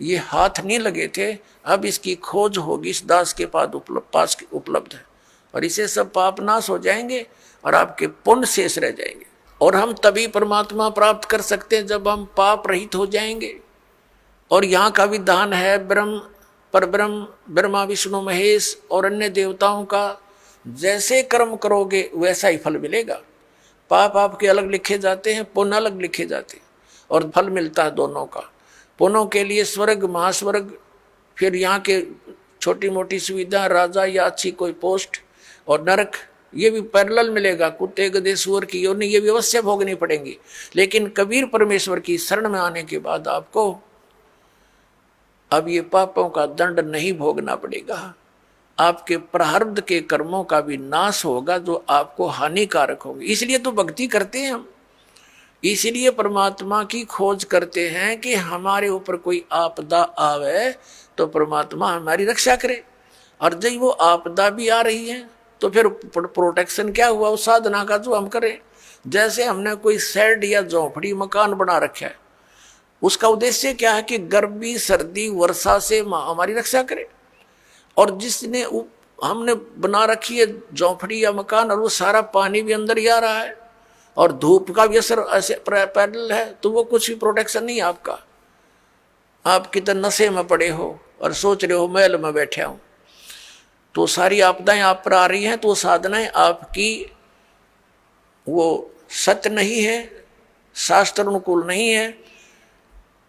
ये हाथ नहीं लगे थे। अब इसकी खोज होगी, इस दास के पास उपलब्ध है। और इससे सब पाप नाश हो जाएंगे और आपके पुण्य शेष रह जाएंगे। और हम तभी परमात्मा प्राप्त कर सकते हैं जब हम पाप रहित हो जाएंगे। और यहाँ का विधान है ब्रह्म परब्रह्म ब्रह्मा विष्णु महेश और अन्य देवताओं का जैसे कर्म करोगे वैसा ही फल मिलेगा। पाप आपके अलग लिखे जाते हैं, पुण्य अलग लिखे जाते हैं और फल मिलता है दोनों का। पुण्यों के लिए स्वर्ग महास्वर्ग, फिर यहाँ के छोटी मोटी सुविधा राजा या अच्छी कोई पोस्ट, और नरक ये भी पैरेलल मिलेगा। कुत्ते गधे सूअर की योनि ये भी अवश्य भोगनी पड़ेंगी। लेकिन कबीर परमेश्वर की शरण में आने के बाद आपको अब ये पापों का दंड नहीं भोगना पड़ेगा। आपके प्रारब्ध के कर्मों का भी नाश होगा जो आपको हानिकारक होंगे। इसलिए तो भक्ति करते हैं हम, इसलिए परमात्मा की खोज करते हैं कि हमारे ऊपर कोई आपदा आवे तो परमात्मा हमारी रक्षा करे। और जब वो आपदा भी आ रही है तो फिर प्रोटेक्शन क्या हुआ उस साधना का जो हम करें। जैसे हमने कोई शेड या झोंपड़ी मकान बना रखा है, उसका उद्देश्य क्या है कि गर्मी सर्दी वर्षा से हमारी रक्षा करे। और जिसने हमने बना रखी है झोंपड़ी या मकान और वो सारा पानी भी अंदर ही आ रहा है और धूप का भी असर ऐसे पैरेलल है, तो वो कुछ भी प्रोटेक्शन नहीं है आपका। आप कितने नशे में पड़े हो और सोच रहे हो महल में बैठे हो, तो सारी आपदाएं आप पर आ रही हैं, तो साधनाएं आपकी वो सत्य नहीं है, शास्त्र अनुकूल नहीं है,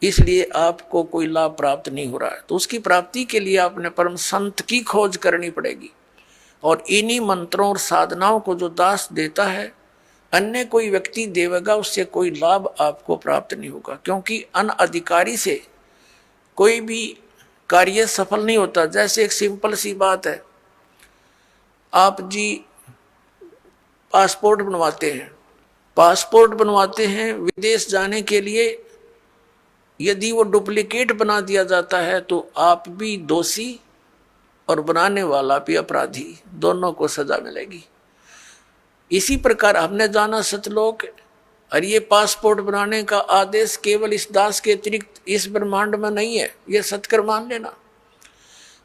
इसलिए आपको कोई लाभ प्राप्त नहीं हो रहा है। तो उसकी प्राप्ति के लिए आपने परम संत की खोज करनी पड़ेगी। और इन्हीं मंत्रों और साधनाओं को जो दास देता है, अन्य कोई व्यक्ति देवेगा, उससे कोई लाभ आपको प्राप्त नहीं होगा। क्योंकि अनअधिकारी से कोई भी कार्य सफल नहीं होता। जैसे एक सिंपल सी बात है, आप जी पासपोर्ट बनवाते हैं विदेश जाने के लिए, यदि वो डुप्लीकेट बना दिया जाता है तो आप भी दोषी और बनाने वाला भी अपराधी, दोनों को सजा मिलेगी। इसी प्रकार हमने जाना सतलोक, और ये पासपोर्ट बनाने का आदेश केवल इस दास के अतिरिक्त इस ब्रह्मांड में नहीं है, ये सत्कर मान लेना।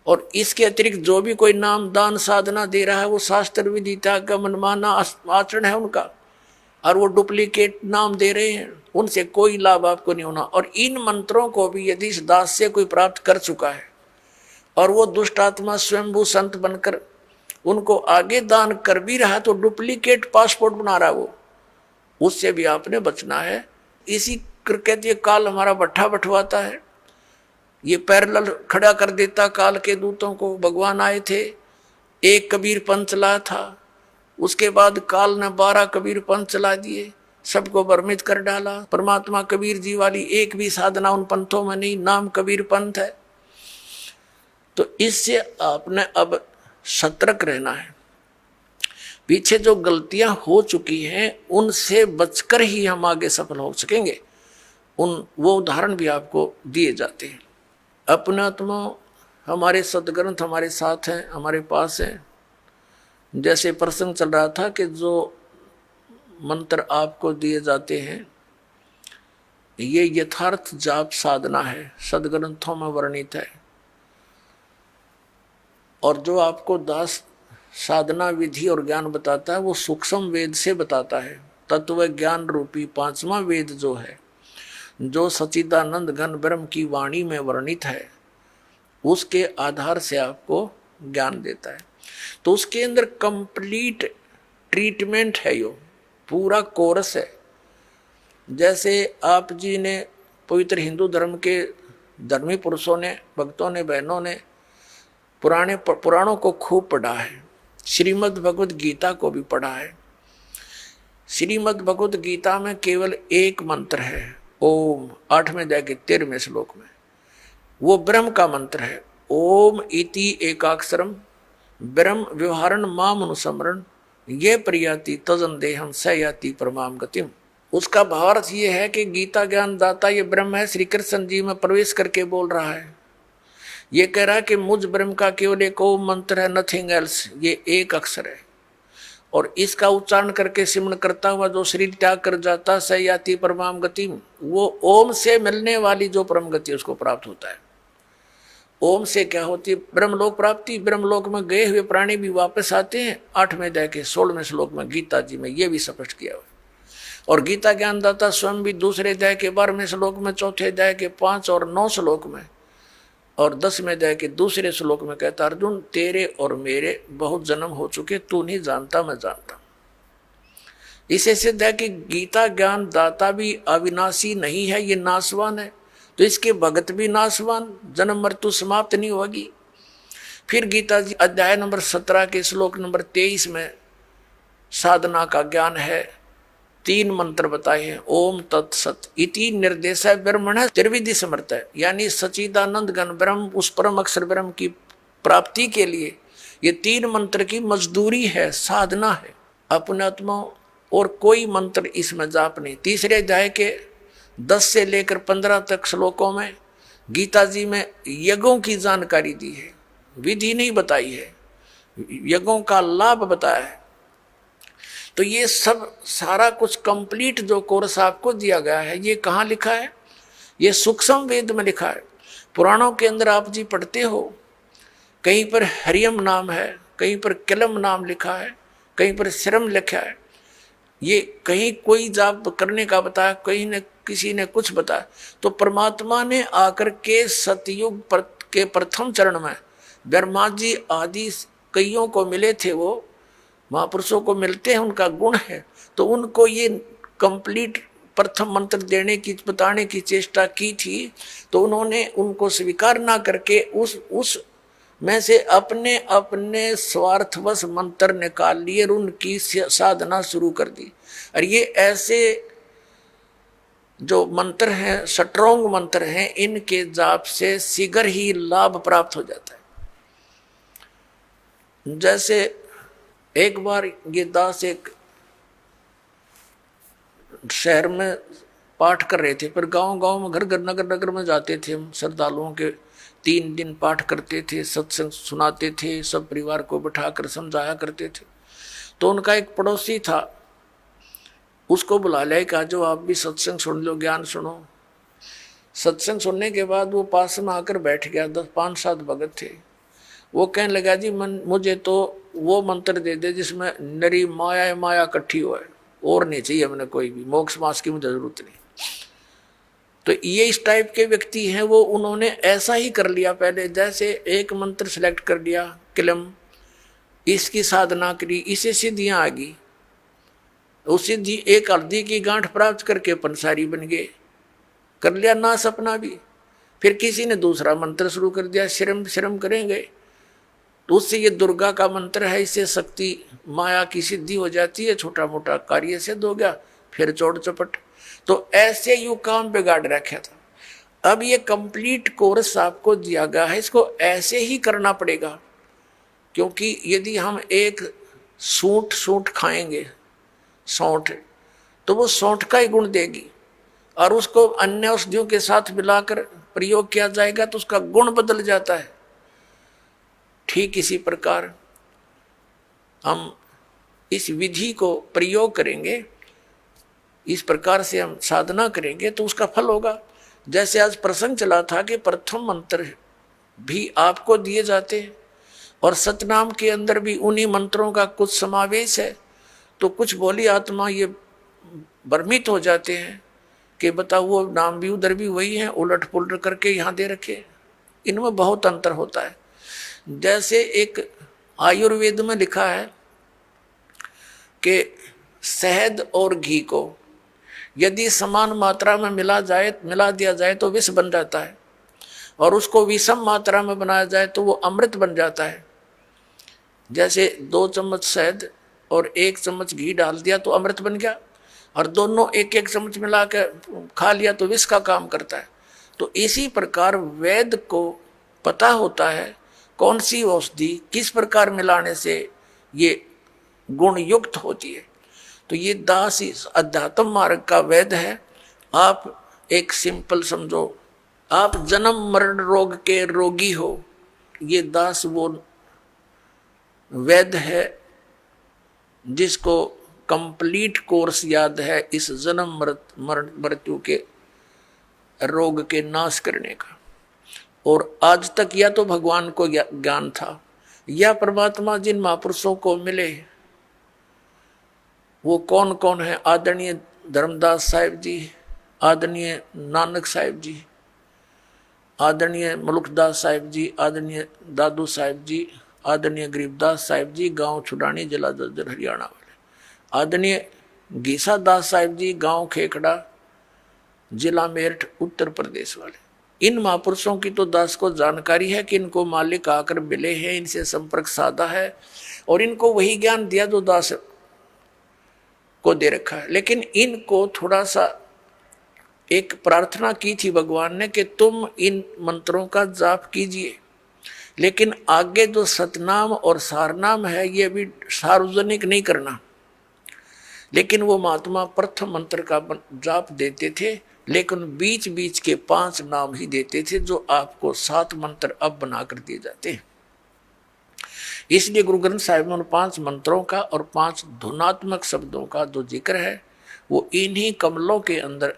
और इसके अतिरिक्त जो भी कोई नाम दान साधना दे रहा है वो शास्त्र विदिता का मनमाना आचरण है उनका, और वो डुप्लीकेट नाम दे रहे हैं, उनसे कोई लाभ आपको नहीं होना। और इन मंत्रों को भी यदि इस दास से कोई प्राप्त कर चुका है और वो दुष्ट आत्मा स्वयंभू संत बनकर उनको आगे दान कर भी रहा, तो डुप्लीकेट पासपोर्ट बना रहा वो, उससे भी आपने बचना है। इसी कहते ये काल हमारा भट्ठा बंटवाता है, ये पैरेलल खड़ा कर देता काल के दूतों को। भगवान आए थे, एक कबीर पंथ चला था, उसके बाद काल ने 12 कबीर पंथ चला दिए, सबको भ्रमित कर डाला। परमात्मा कबीर जी वाली एक भी साधना उन पंथों में नहीं, नाम कबीर पंथ है। तो इससे आपने अब सतर्क रहना है। पीछे जो गलतियां हो चुकी हैं उनसे बचकर ही हम आगे सफल हो सकेंगे। वो उदाहरण भी आपको दिए जाते हैं। अपनात्मा हमारे सदग्रंथ हमारे साथ हैं, हमारे पास हैं। जैसे प्रसंग चल रहा था कि जो मंत्र आपको दिए जाते हैं ये यथार्थ जाप साधना है, सदग्रंथों में वर्णित है। और जो आपको दास साधना विधि और ज्ञान बताता है वो सूक्ष्म वेद से बताता है। तत्व ज्ञान रूपी 5वां वेद जो है, जो सच्चिदानंद घन ब्रह्म की वाणी में वर्णित है, उसके आधार से आपको ज्ञान देता है। तो उसके अंदर कंप्लीट ट्रीटमेंट है, यो पूरा कोर्स है। जैसे आप जी ने पवित्र हिंदू धर्म के धर्मी पुरुषों ने, भक्तों ने, बहनों ने पुराणों को खूब पढ़ा है, श्रीमद् भगवद गीता को भी पढ़ा है। श्रीमद् भगवद गीता में केवल एक मंत्र है, ओम, 8वें अध्याय के 13वें श्लोक में, वो ब्रह्म का मंत्र है। ओम इति एकाक्षरम ब्रह्म व्यवहारण माम अनुस्मरण ये प्रियाति तजन देहम स याति परमाम गतिम। उसका भावार्थ ये है कि गीता ज्ञान दाता ये ब्रह्म है, श्री कृष्ण जी में प्रवेश करके बोल रहा है। ये कह रहा है कि मुझ ब्रह्म का केवल एक ओम मंत्र है, नथिंग एल्स, ये एक अक्षर है। और इसका उच्चारण करके सिमरण करता हुआ जो शरीर त्याग कर जाता स याति परमाम गति, वो ओम से मिलने वाली जो परम गति उसको प्राप्त होता है। ओम से क्या होती है? ब्रह्मलोक प्राप्ति। ब्रह्मलोक में गए हुए प्राणी भी वापस आते हैं। 8वें अध्याय के 16वें श्लोक में गीता जी में ये भी स्पष्ट किया हुआ। और गीता ज्ञानदाता स्वयं भी दूसरे अध्याय के 12वें श्लोक में, चौथे अध्याय के 5 और 9 श्लोक में और 10वें अध्याय के दूसरे श्लोक में कहता, अर्जुन तेरे और मेरे बहुत जन्म हो चुके, तू नहीं जानता मैं जानता। इसे सिद्ध है कि गीता ज्ञान दाता भी अविनाशी नहीं है, ये नाशवान है। तो इसके भगत भी नाशवान, जन्म मृत्यु समाप्त नहीं होगी। फिर गीता जी अध्याय नंबर 17 के श्लोक नंबर 23 में साधना का ज्ञान है। 3 मंत्र बताए हैं। ओम तत्सत इति निर्देश ब्रह्मण त्रिविधि समर्थ है, यानी सच्चिदानंद घन ब्रह्म, उस परम अक्षर ब्रह्म की प्राप्ति के लिए ये 3 मंत्र की मजदूरी है, साधना है। अपने आत्मा और कोई मंत्र इसमें जाप नहीं। तीसरे अध्याय के 10 से लेकर 15 तक श्लोकों में गीता जी में यज्ञों की जानकारी दी है, विधि नहीं बताई है, यज्ञों का लाभ बताया है। तो ये सब सारा कुछ कंप्लीट जो कोर्स आपको दिया गया है, ये कहाँ लिखा है? ये सूक्ष्म वेद में लिखा है। पुराणों के अंदर आप जी पढ़ते हो, कहीं पर हरियम नाम है, कहीं पर कलम नाम लिखा है, कहीं पर श्रम लिखा है। ये कहीं कोई जाप करने का बताया, कहीं ने किसी ने कुछ बताया। तो परमात्मा ने आकर के सतयुग के प्रथम चरण में ब्रह्मा जी आदि कईयों को मिले थे, वो महापुरुषों को मिलते हैं, उनका गुण है। तो उनको ये कंप्लीट प्रथम मंत्र देने की, बताने की चेष्टा की थी। तो उन्होंने उनको स्वीकार ना करके उस में से अपने अपने स्वार्थवश मंत्र निकाल लिए और उनकी साधना शुरू कर दी। और ये ऐसे जो मंत्र हैं, स्ट्रॉन्ग मंत्र हैं, इनके जाप से शीघ्र ही लाभ प्राप्त हो जाता है। जैसे एक बार ये दास एक शहर में पाठ कर रहे थे, पर गांव गांव में, घर घर, नगर नगर में जाते थे हम, श्रद्धालुओं के 3 दिन पाठ करते थे, सत्संग सुनाते थे, सब परिवार को बिठाकर समझाया करते थे। तो उनका एक पड़ोसी था, उसको बुला लिया, कहा जो आप भी सत्संग सुन लो, ज्ञान सुनो। सत्संग सुनने के बाद वो पास में आकर बैठ गया। 5-7 भगत थे। वो कहने लगा जी मुझे तो वो मंत्र दे दे जिसमें नरी माया माया इकट्ठी हो, और नहीं चाहिए हमने कोई भी, मोक्ष मास की मुझे जरूरत नहीं। तो ये इस टाइप के व्यक्ति हैं। वो उन्होंने ऐसा ही कर लिया पहले, जैसे एक मंत्र सेलेक्ट कर लिया, किलम, इसकी साधना करी, इसे सिद्धियां आ गई। उस सिद्धि एक हल्दी की गांठ प्राप्त करके पंसारी बन गए, कर लिया नाश अपना भी। फिर किसी ने दूसरा मंत्र शुरू कर दिया, श्रम श्रम करेंगे, तो उससे ये दुर्गा का मंत्र है, इससे शक्ति माया की सिद्धि हो जाती है, छोटा मोटा कार्य सिद्ध हो गया, फिर चौड़ चपट। तो ऐसे यू काम बिगाड़ रखा था। अब ये कंप्लीट कोर्स आपको दिया गया है, इसको ऐसे ही करना पड़ेगा। क्योंकि यदि हम एक सूंठ खाएंगे, सौंठ, तो वो सौंठ का ही गुण देगी, और उसको अन्य औषधियों के साथ मिलाकर प्रयोग किया जाएगा तो उसका गुण बदल जाता है। ठीक इसी प्रकार हम इस विधि को प्रयोग करेंगे, इस प्रकार से हम साधना करेंगे तो उसका फल होगा। जैसे आज प्रसंग चला था कि प्रथम मंत्र भी आपको दिए जाते हैं, और सतनाम के अंदर भी उन्हीं मंत्रों का कुछ समावेश है। तो कुछ भोली आत्मा ये भ्रमित हो जाते हैं कि बताओ वो नाम भी उधर भी वही है, उलट पुलट करके यहाँ दे रखे। इनमें बहुत अंतर होता है। जैसे एक आयुर्वेद में लिखा है कि शहद और घी को यदि समान मात्रा में मिला दिया जाए तो विष बन जाता है, और उसको विषम मात्रा में बनाया जाए तो वो अमृत बन जाता है। जैसे 2 चम्मच शहद और 1 चम्मच घी डाल दिया तो अमृत बन गया, और दोनों 1-1 चम्मच मिला के खा लिया तो विष का काम करता है। तो इसी प्रकार वेद को पता होता है कौन सी औषधि किस प्रकार मिलाने से ये गुण युक्त होती है। तो ये दास इस अध्यात्म मार्ग का वेद है। आप एक सिंपल समझो, आप जन्म मरण रोग के रोगी हो, ये दास वो वेद है जिसको कंप्लीट कोर्स याद है इस जन्म मरण मृत्यु के रोग के नाश करने का। और आज तक या तो भगवान को ज्ञान था, या परमात्मा जिन महापुरुषों को मिले वो कौन कौन है। आदरणीय धर्मदास साहिब जी, आदरणीय नानक साहिब जी, आदरणीय मलुकदास साहिब जी, आदरणीय दादू साहिब जी, आदरणीय गरीबदास साहिब जी, गांव छुडानी, जिला जज्जर, हरियाणा वाले, आदरणीय गीसा दास साहिब जी, गांव खेखड़ा, जिला मेरठ, उत्तर प्रदेश वाले। इन महापुरुषों की तो दास को जानकारी है कि इनको मालिक आकर मिले हैं, इनसे संपर्क साधा है और इनको वही ज्ञान दिया जो दास को दे रखा है। लेकिन इनको थोड़ा सा एक प्रार्थना की थी भगवान ने कि तुम इन मंत्रों का जाप कीजिए, लेकिन आगे जो सतनाम और सारनाम है ये भी सार्वजनिक नहीं करना। लेकिन वो महात्मा प्रथम मंत्र का जाप देते थे, लेकिन बीच बीच के 5 नाम ही देते थे, जो आपको 7 मंत्र अब बनाकर दिए जाते हैं। इसलिए गुरु ग्रंथ साहिब में उन 5 मंत्रों का और 5 धुनात्मक शब्दों का जो जिक्र है वो इन्हीं कमलों के अंदर,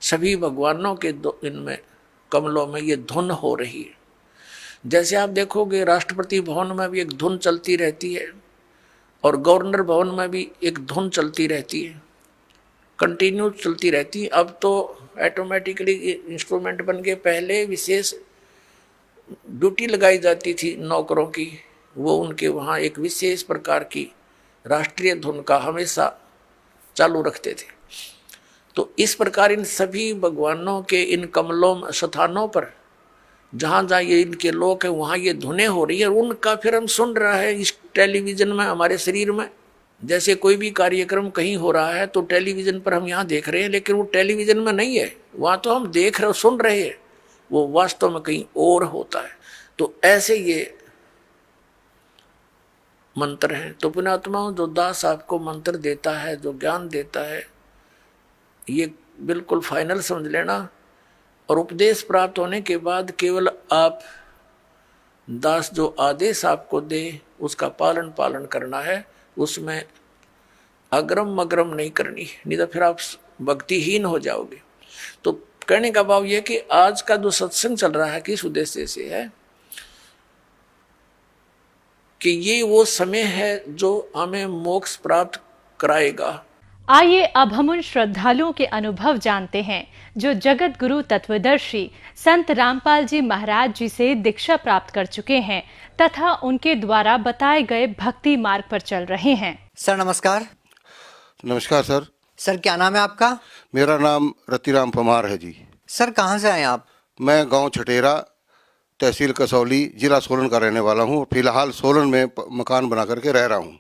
सभी भगवानों के इनमें कमलों में ये धुन हो रही है। जैसे आप देखोगे राष्ट्रपति भवन में भी एक धुन चलती रहती है और गवर्नर भवन में भी एक धुन चलती रहती है, कंटिन्यू चलती रहती है। अब तो ऑटोमेटिकली इंस्ट्रूमेंट बन के, पहले विशेष ड्यूटी लगाई जाती थी नौकरों की, वो उनके वहाँ एक विशेष प्रकार की राष्ट्रीय धुन का हमेशा चालू रखते थे। तो इस प्रकार इन सभी भगवानों के इन कमलों स्थानों पर जहाँ जहाँ ये इनके लोक है वहाँ ये धुनें हो रही है, उनका फिर हम सुन रहा है इस टेलीविजन में, हमारे शरीर में। जैसे कोई भी कार्यक्रम कहीं हो रहा है तो टेलीविजन पर हम यहाँ देख रहे हैं, लेकिन वो टेलीविजन में नहीं है, वहाँ तो हम देख रहे, सुन रहे हैं, वो वास्तव में कहीं और होता है। तो ऐसे ये मंत्र हैं। तो पुण्यात्माओं, जो दास आपको मंत्र देता है, जो ज्ञान देता है, ये बिल्कुल फाइनल समझ लेना। और उपदेश प्राप्त होने के बाद केवल आप दास जो आदेश आपको दे उसका पालन करना है, उसमें अग्रम मग्रम नहीं करनी, नहीं तो फिर आप भक्तिहीन हो जाओगे। तो कहने का भाव यह कि आज का जो सत्संग चल रहा है किस उद्देश्य से है कि ये वो समय है जो हमें मोक्ष प्राप्त कराएगा। आइए अब हम उन श्रद्धालुओं के अनुभव जानते हैं जो जगत गुरु तत्वदर्शी संत रामपाल जी महाराज जी से दीक्षा प्राप्त कर चुके हैं तथा उनके द्वारा बताए गए भक्ति मार्ग पर चल रहे हैं। सर नमस्कार। नमस्कार सर। सर क्या नाम है आपका? मेरा नाम रतिराम परमार है जी। सर कहाँ से आए आप? मैं गांव छटेरा, तहसील कसौली, जिला सोलन का रहने वाला हूँ। फिलहाल सोलन में मकान बना करके रह रहा हूँ।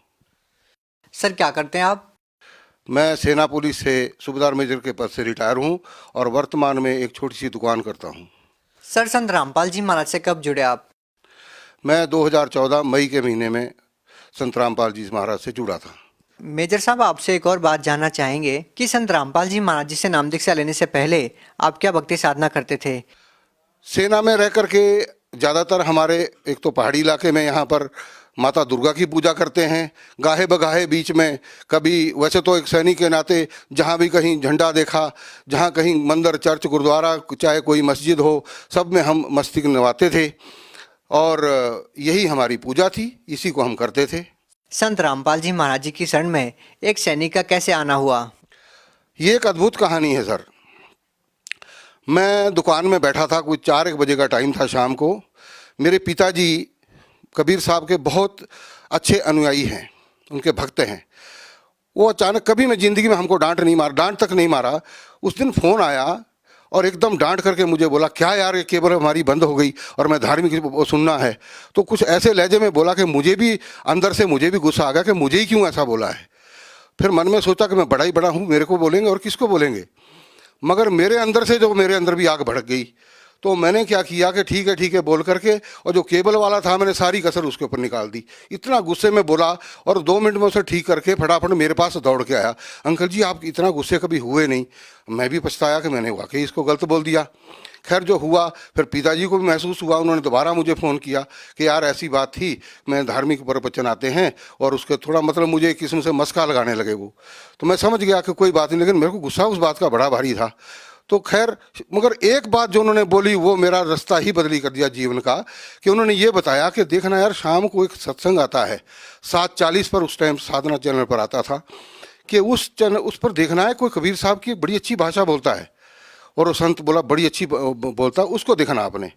सर क्या करते हैं आप? मैं सेना पुलिस से सूबेदार मेजर के पद से रिटायर हूँ और वर्तमान में एक छोटी सी दुकान करता हूँ। सर संत रामपाल जी महाराज से कब जुड़े आप? मैं 2014 मई के महीने में संत रामपाल जी महाराज से जुड़ा था। मेजर साहब आपसे एक और बात जानना चाहेंगे कि संत रामपाल जी महाराज जी से नाम दीक्षा लेने से पहले आप क्या भक्ति साधना करते थे? सेना में रह करके ज़्यादातर हमारे एक तो पहाड़ी इलाके में यहाँ पर माता दुर्गा की पूजा करते हैं, गाहे बगाहे बीच में। कभी वैसे तो एक सैनिक के नाते जहाँ भी कहीं झंडा देखा, जहाँ कहीं मंदिर, चर्च, गुरुद्वारा, चाहे कोई मस्जिद हो, सब में हम मस्तिष्क नवाते थे और यही हमारी पूजा थी, इसी को हम करते थे। संत रामपाल जी महाराज जी की शरण में एक सैनिक का कैसे आना हुआ? ये एक अद्भुत कहानी है सर। मैं दुकान में बैठा था, कुछ 4-1 बजे का टाइम था शाम को। मेरे पिताजी कबीर साहब के बहुत अच्छे अनुयायी हैं, उनके भक्त हैं। वो अचानक, कभी मैं ज़िंदगी में हमको डांट तक नहीं मारा, उस दिन फ़ोन आया और एकदम डांट करके मुझे बोला, क्या यार ये केबल हमारी बंद हो गई और मैं धार्मिक सुनना है। तो कुछ ऐसे लहजे में बोला कि मुझे भी अंदर से मुझे भी गुस्सा आ गया कि मुझे ही क्यों ऐसा बोला है। फिर मन में सोचा कि मैं बड़ा ही बड़ा हूँ, मेरे को बोलेंगे और किसको बोलेंगे। मगर मेरे अंदर भी आग भड़क गई। तो मैंने क्या किया कि ठीक है बोल करके, और जो केबल वाला था मैंने सारी कसर उसके ऊपर निकाल दी। इतना गुस्से में बोला और 2 मिनट में उसे ठीक करके फटाफट मेरे पास दौड़ के आया। अंकल जी आप इतना गुस्से कभी हुए नहीं। मैं भी पछताया कि मैंने वाकई इसको गलत बोल दिया। खैर जो हुआ, फिर पिताजी को भी महसूस हुआ, उन्होंने दोबारा मुझे फ़ोन किया कि यार ऐसी बात थी, मैं धार्मिक प्रवचन आते हैं और उसके थोड़ा मतलब मुझे एक किस्म से मस्का लगाने लगे वो। तो मैं समझ गया कि कोई बात नहीं, लेकिन मेरे को गुस्सा उस बात का बड़ा भारी था। तो खैर, मगर एक बात जो उन्होंने बोली वो मेरा रास्ता ही बदली कर दिया जीवन का, कि उन्होंने ये बताया कि देखना यार, शाम को एक सत्संग आता है 7:40 पर, उस टाइम साधना चैनल पर आता था, कि उस पर देखना है, कोई कबीर साहब की बड़ी अच्छी भाषा बोलता है, और वो संत बोला बड़ी अच्छी बोलता है, उसको देखना आपने।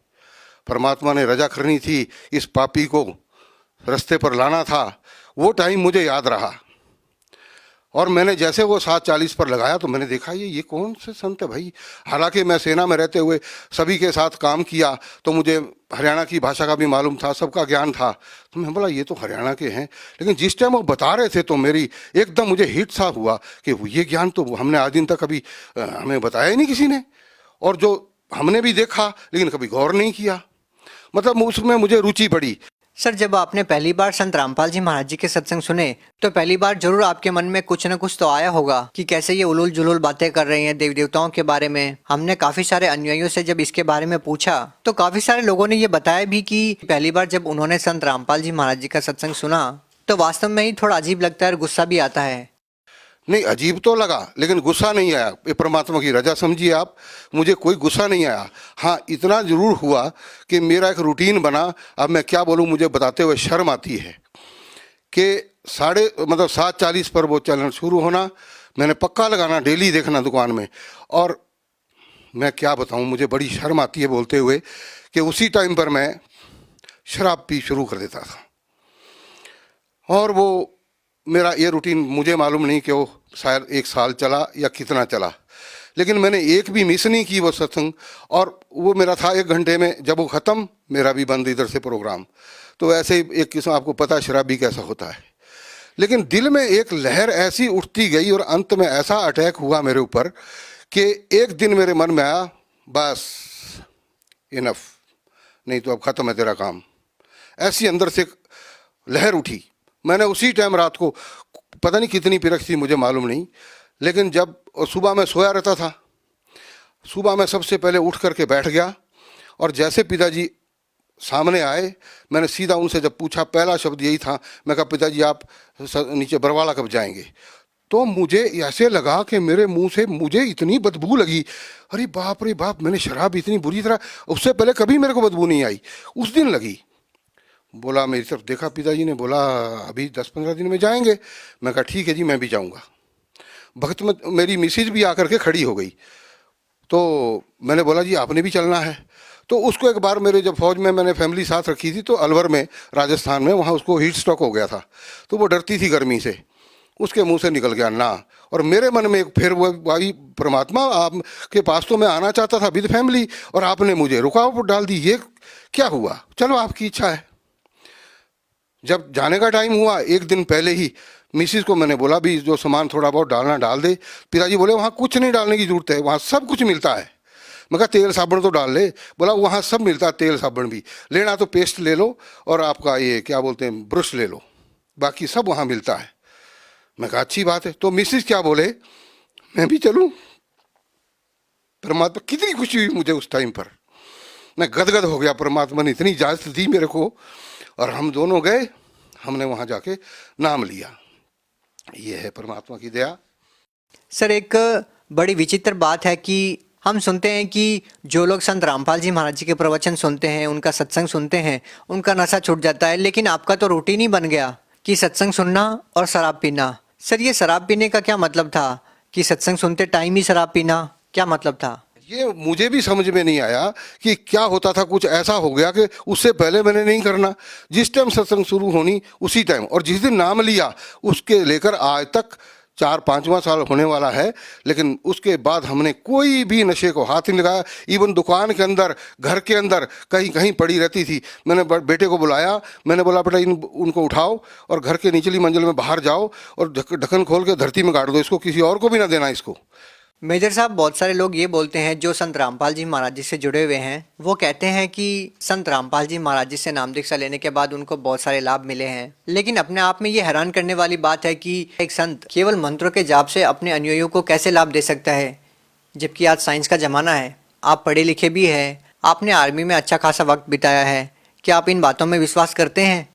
परमात्मा ने रजा करनी थी, इस पापी को रास्ते पर लाना था, वो टाइम मुझे याद रहा। और मैंने जैसे वो 7:40 पर लगाया तो मैंने देखा ये कौन से संत है भाई। हालांकि मैं सेना में रहते हुए सभी के साथ काम किया, तो मुझे हरियाणा की भाषा का भी मालूम था, सबका ज्ञान था। तो मैं बोला ये तो हरियाणा के हैं, लेकिन जिस टाइम वो बता रहे थे तो मेरी एकदम मुझे हिट सा हुआ कि ये ज्ञान तो हमने आज दिन तक कभी हमें बताया ही नहीं किसी ने, और जो हमने भी देखा लेकिन कभी गौर नहीं किया। मतलब उसमें मुझे रुचि बढ़ी। सर, जब आपने पहली बार संत रामपाल जी महाराज जी के सत्संग सुने तो पहली बार जरूर आपके मन में कुछ न कुछ तो आया होगा कि कैसे ये उलूल जुलूल बातें कर रहे हैं देवी देवताओं के बारे में। हमने काफी सारे अनुयायियों से जब इसके बारे में पूछा तो काफी सारे लोगों ने ये बताया भी कि पहली बार जब उन्होंने संत रामपाल जी महाराज जी का सत्संग सुना तो वास्तव में ही थोड़ा अजीब लगता है और गुस्सा भी आता है। नहीं, अजीब तो लगा लेकिन गुस्सा नहीं आया। ये परमात्मा की रजा समझिए आप, मुझे कोई गुस्सा नहीं आया। हाँ, इतना जरूर हुआ कि मेरा एक रूटीन बना। अब मैं क्या बोलूँ, मुझे बताते हुए शर्म आती है कि 7:40 पर वो चैनल शुरू होना, मैंने पक्का लगाना, डेली देखना दुकान में। और मैं क्या बताऊँ, मुझे बड़ी शर्म आती है बोलते हुए कि उसी टाइम पर मैं शराब पी शुरू कर देता था। और वो मेरा ये रूटीन, मुझे मालूम नहीं कि वो शायद 1 साल चला या कितना चला, लेकिन मैंने एक भी मिस नहीं की वो सत्संग। और वो मेरा था 1 घंटे में, जब वो ख़त्म मेरा भी बंद इधर से प्रोग्राम। तो ऐसे ही एक किस्म, आपको पता है शराबी कैसा होता है। लेकिन दिल में एक लहर ऐसी उठती गई और अंत में ऐसा अटैक हुआ मेरे ऊपर कि एक दिन मेरे मन में आया, बस इनफ, नहीं तो अब ख़त्म है तेरा काम। ऐसी अंदर से लहर उठी। मैंने उसी टाइम रात को, पता नहीं कितनी पिरक थी मुझे मालूम नहीं, लेकिन जब सुबह मैं सोया रहता था, सुबह मैं सबसे पहले उठ करके बैठ गया। और जैसे पिताजी सामने आए, मैंने सीधा उनसे जब पूछा, पहला शब्द यही था, मैं कहा पिताजी आप नीचे बरवाला कब जाएंगे। तो मुझे ऐसे लगा कि मेरे मुंह से मुझे इतनी बदबू लगी, अरे बाप रे बाप, मैंने शराब इतनी बुरी तरह, उससे पहले कभी मेरे को बदबू नहीं आई, उस दिन लगी। बोला, मेरी तरफ देखा, पिताजी ने बोला अभी 10-15 दिन में जाएंगे। मैं कहा ठीक है जी, मैं भी जाऊंगा। भक्त में मेरी मिसेज भी आकर के खड़ी हो गई, तो मैंने बोला जी आपने भी चलना है। तो उसको एक बार मेरे जब फौज में मैंने फैमिली साथ रखी थी, तो अलवर में, राजस्थान में, वहाँ उसको हीट स्ट्रोक हो गया था, तो वो डरती थी गर्मी से, उसके मुंह से निकल गया ना। और मेरे मन में फिर वो भाई परमात्मा, आपके पास तो मैं आना चाहता था विद फैमिली, और आपने मुझे रुकावट डाल दी, ये क्या हुआ। चलो आपकी इच्छा है। जब जाने का टाइम हुआ, 1 दिन पहले ही मिसिस को मैंने बोला भी जो सामान थोड़ा बहुत डालना डाल दे। पिताजी बोले वहाँ कुछ नहीं डालने की जरूरत है, वहाँ सब कुछ मिलता है। मैं कहा तेल साबुन तो डाल ले। बोला वहाँ सब मिलता है, तेल साबुन भी लेना तो पेस्ट ले लो और आपका ये क्या बोलते हैं ब्रश ले लो, बाकी सब वहाँ मिलता है। मैं कहा अच्छी बात है। तो मिसिस क्या बोले, मैं भी चलूँ। परमात्मा कितनी खुशी हुई मुझे उस टाइम पर, मैं गदगद हो गया। परमात्मा ने इतनी इजाज़त दी मेरे को, और हम दोनों गए, हमने वहाँ जाके नाम लिया। ये है परमात्मा की दया। सर, एक बड़ी विचित्र बात है कि हम सुनते हैं कि जो लोग संत रामपाल जी महाराज जी के प्रवचन सुनते हैं, उनका सत्संग सुनते हैं, उनका नशा छूट जाता है। लेकिन आपका तो रूटीन ही बन गया कि सत्संग सुनना और शराब पीना। सर, ये शराब पीने का क्या मतलब था कि सत्संग सुनते टाइम ही शराब पीना, क्या मतलब था? ये मुझे भी समझ में नहीं आया कि क्या होता था। कुछ ऐसा हो गया कि उससे पहले मैंने नहीं करना। जिस टाइम सत्संग शुरू होनी उसी टाइम, और जिस दिन नाम लिया उसके लेकर आज तक 4-5वां साल होने वाला है, लेकिन उसके बाद हमने कोई भी नशे को हाथ नहीं लगाया। इवन दुकान के अंदर, घर के अंदर कहीं कहीं पड़ी रहती थी। मैंने बेटे को बुलाया, मैंने बोला बेटा उनको उठाओ और घर के निचली मंजिल में बाहर जाओ और ढक्कन खोल के धरती में गाड़ दो, इसको किसी और को भी ना देना इसको। मेजर साहब, बहुत सारे लोग ये बोलते हैं जो संत रामपाल जी महाराज जी से जुड़े हुए हैं, वो कहते हैं कि संत रामपाल जी महाराज जी से नाम दीक्षा लेने के बाद उनको बहुत सारे लाभ मिले हैं। लेकिन अपने आप में ये हैरान करने वाली बात है कि एक संत केवल मंत्रों के जाप से अपने अनुयायियों को कैसे लाभ दे सकता है, जबकि आज साइंस का ज़माना है। आप पढ़े लिखे भी हैं, आपने आर्मी में अच्छा खासा वक्त बिताया है, क्या आप इन बातों में विश्वास करते हैं?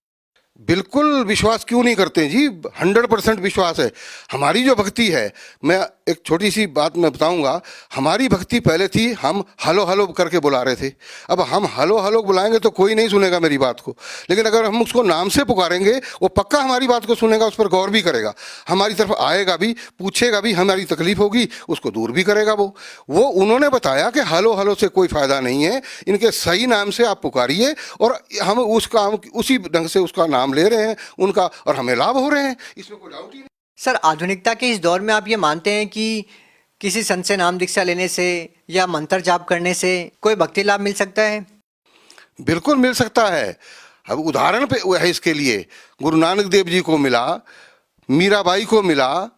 बिल्कुल विश्वास क्यों नहीं करते जी, 100% विश्वास है। हमारी जो भक्ति है, मैं एक छोटी सी बात मैं बताऊंगा। हमारी भक्ति पहले थी, हम हलो हलो करके बुला रहे थे। अब हम हलो हलो बुलाएंगे तो कोई नहीं सुनेगा मेरी बात को, लेकिन अगर हम उसको नाम से पुकारेंगे वो पक्का हमारी बात को सुनेगा, उस पर गौर भी करेगा, हमारी तरफ आएगा भी, पूछेगा भी, हमारी तकलीफ होगी उसको दूर भी करेगा। वो उन्होंने बताया कि हलो हलो से कोई फायदा नहीं है, इनके सही नाम से आप पुकारिए, और हम उसी ढंग से उसका नाम ले रहे हैं उनका, और हमें लाभ हो रहे हैं, इसमें कोई डाउट ही नहीं। सर, आधुनिकता के इस दौर में आप ये मानते हैं कि किसी संत से नाम दीक्षा लेने से या मंत्र जाप करने से कोई भक्ति लाभ मिल सकता है? बिल्कुल मिल सकता है। अब उदाहरण पे है इसके लिए, गुरु नानक देव जी को मिला, मीराबाई को मिला,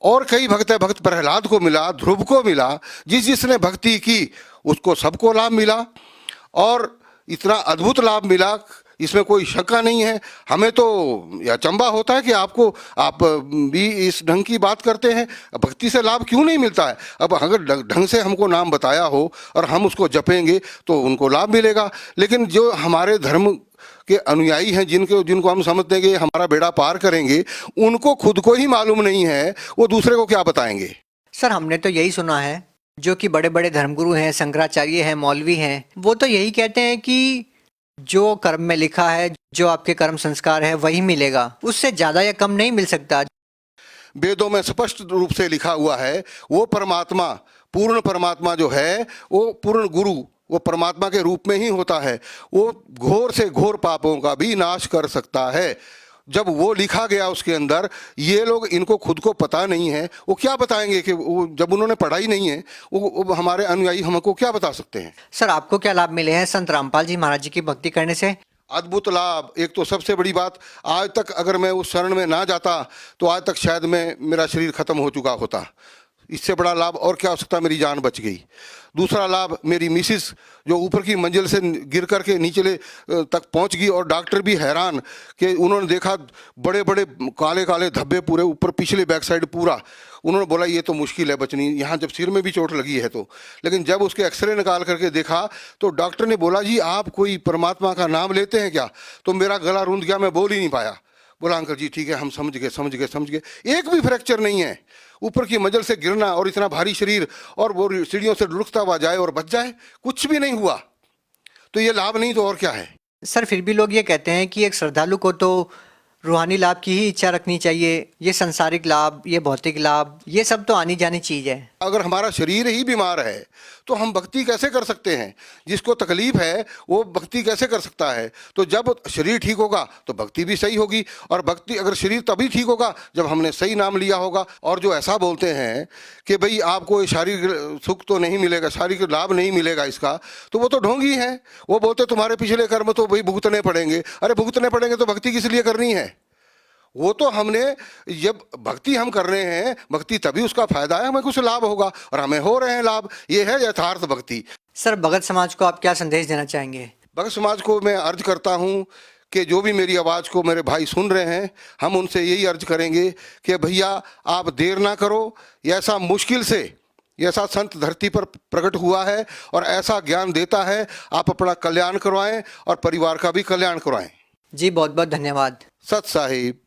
और कई भक्त प्रहलाद को मिला, ध्रुव को मिला। जिसने भक्ति की उसको सबको लाभ मिला, और इतना अद्भुत लाभ मिला, इसमें कोई शंका नहीं है। हमें तो अचंभा होता है कि आप भी इस ढंग की बात करते हैं, भक्ति से लाभ क्यों नहीं मिलता है। अब अगर ढंग से हमको नाम बताया हो और हम उसको जपेंगे तो उनको लाभ मिलेगा, लेकिन जो हमारे धर्म के अनुयायी हैं, जिनको हम समझते हैं कि हमारा बेड़ा पार करेंगे, उनको खुद को ही मालूम नहीं है, वो दूसरे को क्या बताएंगे। सर, हमने तो यही सुना है, जो कि बड़े बड़े धर्मगुरु हैं, शंकराचार्य हैं, मौलवी हैं, वो तो यही कहते हैं कि जो कर्म में लिखा है, जो आपके कर्म संस्कार है, वही मिलेगा, उससे ज्यादा या कम नहीं मिल सकता। वेदों में स्पष्ट रूप से लिखा हुआ है, वो परमात्मा, पूर्ण परमात्मा जो है, वो पूर्ण गुरु, वो परमात्मा के रूप में ही होता है। वो घोर से घोर पापों का भी नाश कर सकता है। जब वो लिखा गया उसके अंदर, ये लोग, इनको खुद को पता नहीं है, वो क्या बताएंगे कि वो, जब उन्होंने पढ़ा ही नहीं है, वो हमारे अनुयायी हमको क्या बता सकते हैं। सर, आपको क्या लाभ मिले हैं संत रामपाल जी महाराज जी की भक्ति करने से? अद्भुत लाभ। एक तो सबसे बड़ी बात, आज तक अगर मैं उस शरण में ना जाता तो आज तक शायद मेरा शरीर खत्म हो चुका होता। इससे बड़ा लाभ और क्या हो सकता, मेरी जान बच गई। दूसरा लाभ, मेरी मिसिस जो ऊपर की मंजिल से गिर करके नीचे तक पहुंच गई, और डॉक्टर भी हैरान कि उन्होंने देखा बड़े बड़े काले काले धब्बे पूरे ऊपर, पिछले बैक साइड पूरा। उन्होंने बोला ये तो मुश्किल है बचनी, यहाँ जब सिर में भी चोट लगी है तो। लेकिन जब उसके एक्सरे निकाल करके देखा तो डॉक्टर ने बोला, जी आप कोई परमात्मा का नाम लेते हैं क्या? तो मेरा गला रूंध गया, मैं बोल ही नहीं पाया। बोला, अंकल जी ठीक है, हम समझ गए। एक भी फ्रैक्चर नहीं है। ऊपर की मंजिल से गिरना और इतना भारी शरीर, और वो सीढ़ियों से लुढ़कता हुआ जाए और बच जाए, कुछ भी नहीं हुआ। तो ये लाभ नहीं तो और क्या है। सर, फिर भी लोग ये कहते हैं कि एक श्रद्धालु को तो रूहानी लाभ की ही इच्छा रखनी चाहिए, ये संसारिक लाभ, ये भौतिक लाभ, ये सब तो आनी जानी चीज है। अगर हमारा शरीर ही बीमार है तो हम भक्ति कैसे कर सकते हैं? जिसको तकलीफ है वो भक्ति कैसे कर सकता है? तो जब शरीर ठीक होगा तो भक्ति भी सही होगी, और भक्ति, अगर शरीर तभी ठीक होगा जब हमने सही नाम लिया होगा। और जो ऐसा बोलते हैं कि भाई आपको शारीरिक सुख तो नहीं मिलेगा, शारीरिक लाभ नहीं मिलेगा इसका, तो वो तो ढोंगी है। वो बोलते तुम्हारे पिछले कर्म तो भाई भुगतने पड़ेंगे। अरे भुगतने पड़ेंगे तो भक्ति किस लिए करनी है? वो तो हमने, जब भक्ति हम कर रहे हैं, भक्ति तभी उसका फायदा है, हमें कुछ लाभ होगा, और हमें हो रहे हैं लाभ। ये है यथार्थ भक्ति। सर, भगत समाज को आप क्या संदेश देना चाहेंगे? भगत समाज को मैं अर्ज करता हूँ कि जो भी मेरी आवाज़ को मेरे भाई सुन रहे हैं, हम उनसे यही अर्ज करेंगे कि भैया आप देर ना करो। ऐसा मुश्किल से ऐसा संत धरती पर प्रकट हुआ है और ऐसा ज्ञान देता है, आप अपना कल्याण करवाएं और परिवार का भी कल्याण करवाएं। जी, बहुत बहुत धन्यवाद। सत साहिब।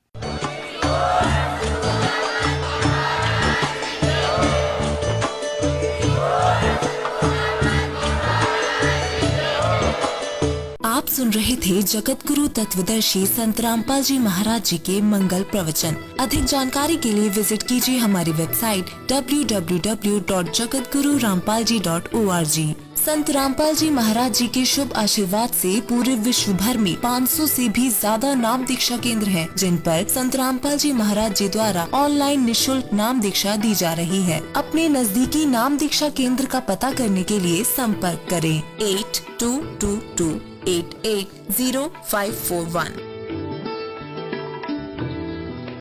आप सुन रहे थे जगत गुरु तत्वदर्शी संत रामपाल जी महाराज जी के मंगल प्रवचन। अधिक जानकारी के लिए विजिट कीजिए हमारी वेबसाइट www.jagatgururampalji.org। संत रामपाल जी महाराज जी के शुभ आशीर्वाद से पूरे विश्व भर में 500 से भी ज्यादा नाम दीक्षा केंद्र हैं, जिन पर संत रामपाल जी महाराज जी द्वारा ऑनलाइन निशुल्क नाम दीक्षा दी जा रही है। अपने नजदीकी नाम दीक्षा केंद्र का पता करने के लिए संपर्क करें 8222880541।